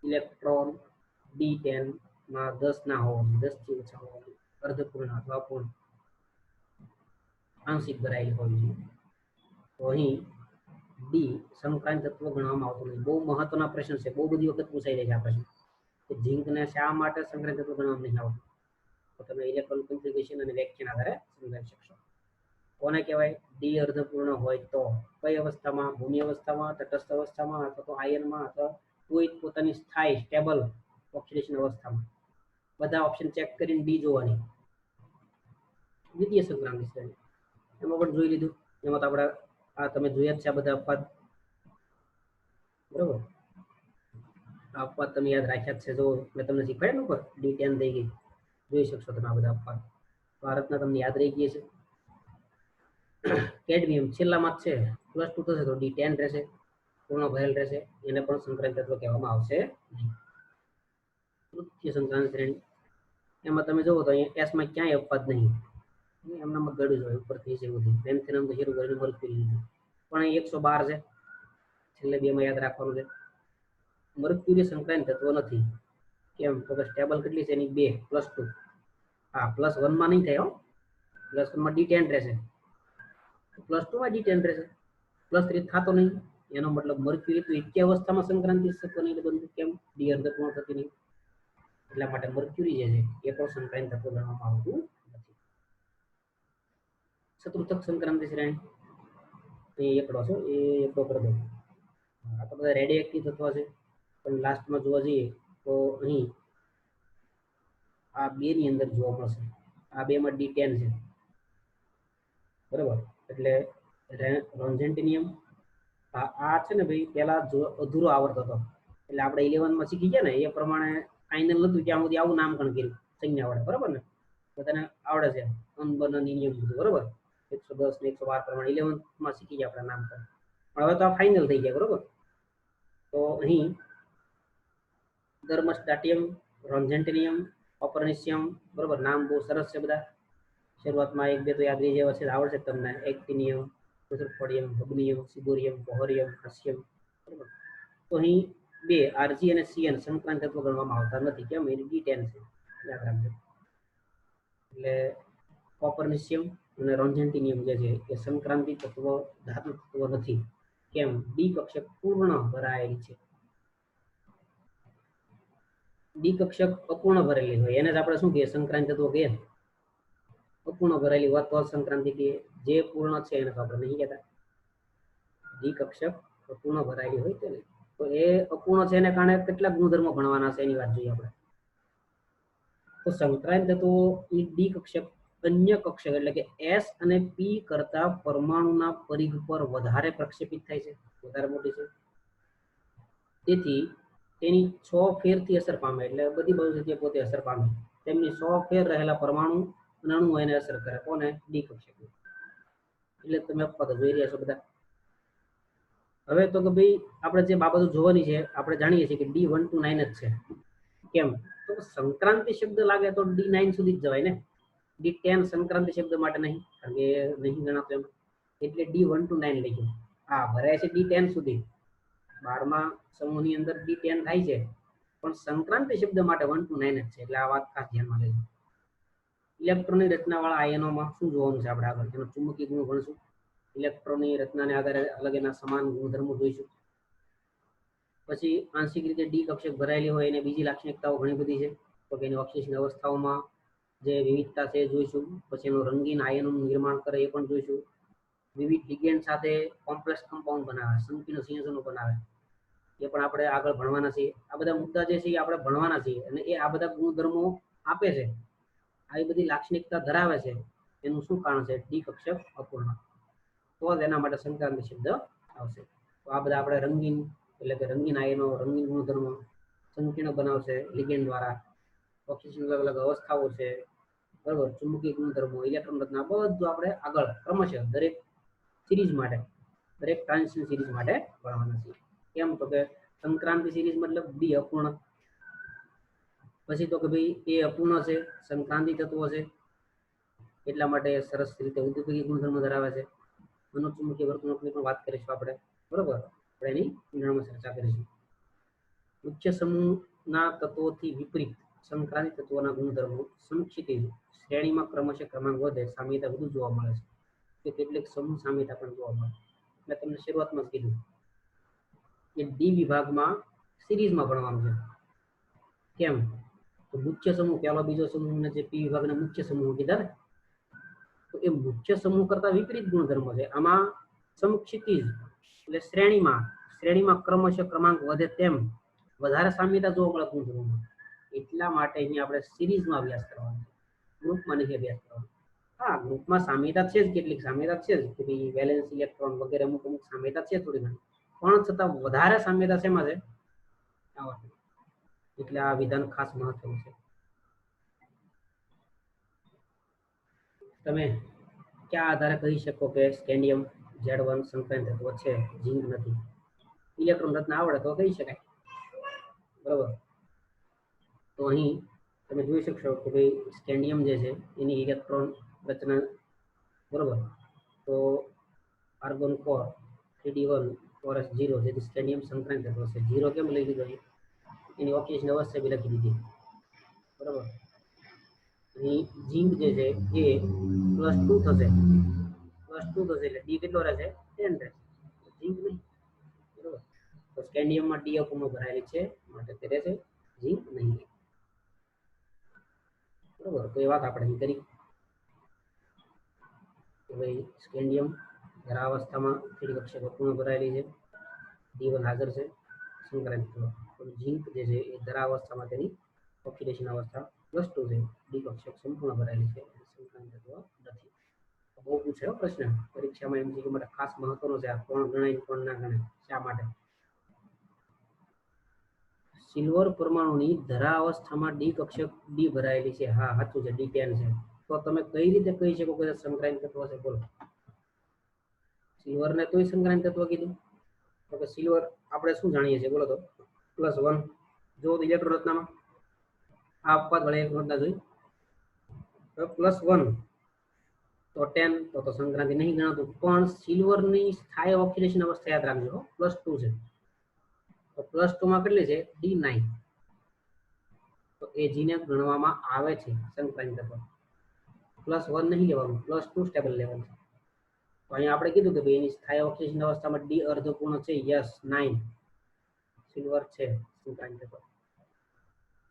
ઇલેક્ટ્રોન D10 માં 10 ના હોવું, 10 થી ઓછા હોવું, અર્ધપૂર્ણ અથવા પૂર્ણ, આંશિક ભરાયેલી હોવી જોઈએ. તો અહીં ડી સંક્રાંતિ તત્વ ગણવામાં આવતું નથી. બહુ મહત્વના પ્રશ્ન છે, બહુ બધી વખત પૂછાઈ જાય છે આ પ્રશ્ન, કે ઝિંકને શા માટે સંક્રાંતિ તત્વ ગણવામાં નહીં આવતું? તો તમે ઇલેક્ટ્રોન કોન્ફિગરેશન અને વ્યાખ્યાના આધારે સમજાવી શકશો. કોને કહેવાય? ડી અર્ધપૂર્ણ હોય તો કઈ અવસ્થામાં? ભૂમિ અવસ્થામાં, તટસ્થ અવસ્થામાં, અથવા તો આયનમાં, અથવા કોઈ પોતાની સ્થાયી સ્ટેબલ ઓક્સિડેશન અવસ્થામાં. બધા ઓપ્શન ચેક કરીને ડી જોવાની. દ્વિતીય સંક્રાંતિ શ્રેણી એમાં પણ જોઈ લીધું. એમાં તો આપણે આ તમે જોયા જ છે આ બધા અપવાદ, બરોબર. આ અપવાદ તમે યાદ રાખ્યા જ છે. જો મેં તમને શીખવાડ્યા ને ઉપર D10 થઈ ગઈ, જોઈ શકશો તમે આ બધા અપવાદ. ભારતના તમને યાદ રહી ગઈ છે. કેડમિયમ છેલ્લામાં જ છે, +2 થશે તો D10 રહેશે, પૂર્ણ ભરેલ રહેશે, એને પણ સંક્રાંતિ તત્વ કહેવામાં આવશે નહીં. તૃતીય સંક્રાંતિ શ્રેણી, એમાં તમે જુઓ તો અહીંયા S માં ક્યાંય અપવાદ નહીં, એમનામાં ગળ્યું જ હોય ઉપરથી છે બધી લેન્થેનમ તો શરૂ કરીને મર્ક્યુરી લીધું, પણ અહીં 112 છે, છેલ્લે બેમાં યાદ રાખવાનું છે. મર્ક્યુરી સંક્રાંતિ તત્વ નથી. કેમ તો કે સ્ટેબલ કેટલી છે એની 2 +2. હા +1 માં નહીં થાય હો, +1 માં D10 રહેશે, +2 માં D10 રહેશે, +3 થતો નહીં. એનો મતલબ મર્ક્યુરી તો એકી અવસ્થામાં સંક્રાંતિ તત્વ નહીં બંધ, કેમ ડી અર્ધપૂર્ણ થતી નહીં, એટલા માટે મર્ક્યુરી જે છે એ પણ સંક્રાંતિ તત્વ ગણવામાં આવતું નથી. ચતુર્થક સંક્રાંતિ શ્રેણી એ એકડો છે, એ એકડો કરી દો. આ તો બધા રેડિયો એક્ટિવ તત્વ છે, પણ લાસ્ટમાં જોવા જઈએ તો અહીં આ 2 ની અંદર જોવા મળશે. આ 2 માં D10 છે, બરાબર. એટલે રોન્ઝેન્ટિનિયમ આ છે ને ભાઈ, પેલા અધૂરો આવર્ત હતો, એટલે આપણે 11 માં શીખી ગયા ને એ પ્રમાણે ફાઇનલ નતું ત્યાં સુધી આવું નામકરણ કર્યું સંજ્ઞા વડે, બરાબર ને, બધાને આવડે છે અનબન નિયમ બધું, બરાબર. 110 ને 112 પ્રમાણે 11 માં શીખી ગયા આપણે નામકરણ, પણ હવે તો આ ફાઇનલ થઈ ગયા, બરાબર. તો અહીં ડર્મસ્ટાટિયમ, રોન્ઝેન્ટિનિયમ, કોપરનિશિયમ, બરાબર. નામ બહુ સરસ છે બધા, શરૂઆતમાં 1-2 તો યાદ રહી જેવા છે, આવડશે તમને. એક્ટિનિયમ, રૂથરફોર્ડિયમ, હબનિયમ, સિબોરિયમ, બોહરિયમ, હસ્યમ, બરાબર. તો અહીં 2 આરજી અને સીએન સંક્રાંતિ તત્વ ગણવામાં આવતા નથી, કેમ એની D10 છે, યાદ રાખજો. એટલે કોપરનિશિયમ અને રોન્ઝેન્ટિનિયમ જે છે એ સંક્રાંતિ તત્વ ધાતુ તત્વ નથી, કેમ ડી કક્ષક પૂર્ણ ભરાયેલી છે. ડી કક્ષક અપૂર્ણ ભરેલી હોય એને જ આપણે શું કહીએ, સંક્રાંતિ તત્વ કહીએ. અપૂર્ણ ભરેલી હોત તો સંક્રાંતિ કહીએ, જે પૂર્ણ છે એને તો આપણે નહીં કહેતા. ડી કક્ષક અપૂર્ણ ભરાયેલી હોય તેને, તો એ અપૂર્ણ છે એને કારણે કેટલા ગુણધર્મો ભણવાના છે એની વાત જોઈએ આપણે. તો સંક્રાંતિ તત્વો એ ડી કક્ષક અન્ય કક્ષક એટલે કે S અને P કરતા પરમાણુના પરિઘ પર વધારે પ્રક્ષેપિત થાય છે, વધારે મોટી છે, તેથી તેની 6 ફેરથી અસર પામે, એટલે બધી બાજુથી પોતે અસર પામે, તેમની 100 ફેર રહેલા પરમાણુ અને અણુ એને અસર કરે. કોને? ડી કક્ષક. એટલે તમે અપવાદો જોઈ રહ્યા છો બધા. હવે તો કે ભાઈ આપણે જે બાબતો જોવાની છે, આપણે જાણીએ છીએ કે D1 to 9 જ છે, કેમ તો સંક્રાંતિ શબ્દ લાગે તો D9 સુધી જ જવાય ને, D10 સંક્રાંતિ શબ્દ માટે નહીં, કારણ કે નહીં ગણાતો એમ, એટલે D1 to 9 લખ્યું. હા ભરાય છે D10 સુધી, 12મા સમૂહની અંદર D10 થાય છે, પણ સંક્રાંતિ શબ્દ માટે 1 to 9 જ છે, એટલે આ વાત ખાસ ધ્યાનમાં લેજો. ઇલેક્ટ્રોનની રચનાવાળા આયનોમાં શું જોવાનું છે આપણે આગળ, એનો ચુંબકીય ગુણ ભણશું. ઇલેક્ટ્રોનની રચનાને આધારે અલગ એના સમાન ગુણધર્મો જોઈશું. પછી આંશિક રીતે ડી કક્ષક ભરાયેલી હોય એને બીજી લાક્ષણિકતાઓ ઘણી બધી છે, તો કે એની ઓક્સિડેશન અવસ્થાઓમાં જે વિવિધતા છે જોઈશું. પછી એનું રંગીન આયનોનું નિર્માણ કરે એ પણ જોઈશું. વિવિધ લિગેન્ડ સાથે કોમ્પ્લેક્સ કમ્પાઉન્ડ બનાવે, સંકીર્ણ સંયોજનો બનાવે, એ પણ આપણે આગળ ભણવાના છીએ. આ બધા મુદ્દા જે છે એ આપણે ભણવાના છીએ, અને એ આ બધા ગુણધર્મો આપે છે, આવી બધી લાક્ષણિકતા ધરાવે છે, એનું શું કારણ છે? ડી કક્ષક અપૂર્ણ, તો જ એના માટે સંક્રાંતિ શબ્દ આવશે. તો આ બધા આપણે રંગીન એટલે કે રંગીન આયનો, રંગીન ગુણધર્મો સંકીર્ણ બનાવશે લિગેન્ડ દ્વારા, ઓક્સિજન અલગ અલગ અવસ્થાઓ છે, બરાબર, ચુંબકીય ગુણધર્મો, ઇલેક્ટ્રોન રચના, બધું આપણે આગળ ક્રમશઃ દરેક સિરીઝ માટે, દરેક ટ્રાન્ઝિશન સિરીઝ માટે ભણવાના છે. કેમ તો કે સંક્રાંતિ સિરીઝ મતલબ ડી અપૂર્ણ, પછી તો કે ભાઈ એ અપૂર્ણ છે, સંક્રાંતિ તત્વો છે, એટલા માટે સરસ રીતે ઉદ્દીપકી ગુણધર્મો ધરાવે છે. મનોચુંબકીય વર્તણૂકની પણ વાત કરીશું આપણે, બરોબર, આપણે એની ઊંડાણમાં ચર્ચા કરીશું. મુખ્ય સમૂહના તત્વોથી વિપરીત સંક્રાંતિ તત્વોના ગુણધર્મો સંક્ષિપ્ત શ્રેણીમાં ક્રમશઃ ક્રમાંક વધે, સામ્યતા વધુ જોવા મળે છે, કે કેટલીક સમૂહ સામ્યતા પણ જોવા મળે. મેં તમને શરૂઆતમાં જ કીધું કે ડી વિભાગમાં સિરીઝમાં ભણવાનું છે. કેમ તો મુખ્ય સમૂહ પહેલો, બીજો સમૂહ ને જે પી વિભાગના મુખ્ય સમૂહ કીધા ને, તો એ મુખ્ય સમૂહ કરતા વિપરીત ગુણધર્મ છે. આમાં સમક્ષિતિજ એટલે શ્રેણીમાં ક્રમશઃ ક્રમાંક વધે તેમ વધારે સામ્યતા જોવા મળે ગુણધર્મોમાં. એટલા માટે અહીંયા આપણે સિરીઝમાં અભ્યાસ કરવાનો, ગ્રુપમાં નહીં અભ્યાસ કરવાનો. હા ગ્રુપમાં સામ્યતા છે જ, કેટલીક સામ્યતા છે જ, કે ભાઈ વેલેન્સ ઇલેક્ટ્રોન વગેરે અમુક સામ્યતા છે થોડી ઘણી, પણ છતાં વધારે સામ્યતા શેમાં છે? એટલે આ વિધાન ખાસ મહત્વનું છે. તમે क्या आधारे कही शको कि स्केंडियम Z1 संक्रांत तत्व है, झिंक नहीं? इलेक्ट्रॉन रचना आवड़े तो कही शकाय, बराबर। तो अहीं તમે જોઈ શકશો કે ભાઈ સ્કેન્ડિયમ જે છે એની ઇલેક્ટ્રોન રચના, બરાબર। તો આર્ગોન કોર 3d1 4s0 જેથી સ્કેન્ડિયમ સંક્રાંત તત્વ છે। 0 કેમ લઈ લીધો? એની ઓક્સિજન અવસ્થા બી લખી દીધી, બરાબર। અહીં ઝિંક જે છે એ +2 થશે, +2 થશે એટલે ડી કેટલો રહેશે? 10 રહેશે, ઝિંક નહીં, બરાબર। તો સ્કેન્ડિયમમાં ડી અપૂર્ણ ભરાયેલી છે માટે તે રહેશે, ઝિંક નહીં, બરાબર। તો એ વાત આપણે અહીં કરી કે ભાઈ સ્કેન્ડિયમ ધરાવસ્થામાં થ્રી કક્ષક અપૂર્ણ ભરાયેલી છે, D1 હાજર છે, સંક્રાંત તત્વ। પણ ઝિંક જે છે એ ધરાવસ્થામાં તેની ઓક્સિડેશન અवस्था +2 છે, ડી કક્ષક સંપૂર્ણ ભરાયેલી છે, સંક્રાંત તત્વ નથી। બહુ પૂછે પ્રશ્ન પરીક્ષામાં, એમસીક્યુ માટે ખાસ મહત્વનો છે આ, કોણ ગણાય કોણ ના ગણાય, શા માટે? સિલ્વર પરમાણુની ધરાવસ્થામાં ડી કક્ષક ડી ભરાયેલી છે, હા સાચું છે, D10 છે। તો તમે કઈ રીતે કહી શકો કે સંક્રાંત તત્વ છે? બોલો, સિલ્વર ને તોય સંક્રાંત તત્વ કીધું, તો કે સિલ્વર આપણે શું જાણીએ છીએ બોલો તો? +1 જો ઇલેક્ટ્રોન રચનામાં આ અપવાદ વડે એક રચના જોઈ, તો +1 તો 10 તો સંક્રાંતિ નહીં ગણાતું। પણ સિલ્વરની સ્થાયી ઓક્સિડેશન અવસ્થા યાદ રાખજો, +2 છે, તો +2 માં કેટલી છે? D9, તો એ જીને ગણવામાં આવે છે સંક્રાંત તત્વ। +1 નહીં લેવાનું, +2 સ્ટેબલ લેવલ છે। તો અહીંયા આપણે કીધું કે ભાઈ એની સ્થાયી ઓક્સિજન અવસ્થામાં ડી અર્ધપૂર્ણ છે, યસ 9 સિલ્વર છે સંક્રાંત તત્વ।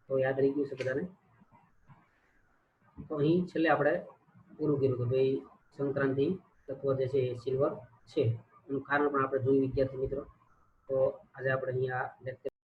તો યાદ રહી ગયું છે બધાને? તો અહીં છેલ્લે આપણે પૂરું કર્યું કે ભાઈ સંક્રાંતિ તત્વ જે છે એ સિલ્વર છે, એનું કારણ પણ આપણે જોયું વિદ્યાર્થી મિત્રો। તો આજે આપણે અહીંયા લેક્ચર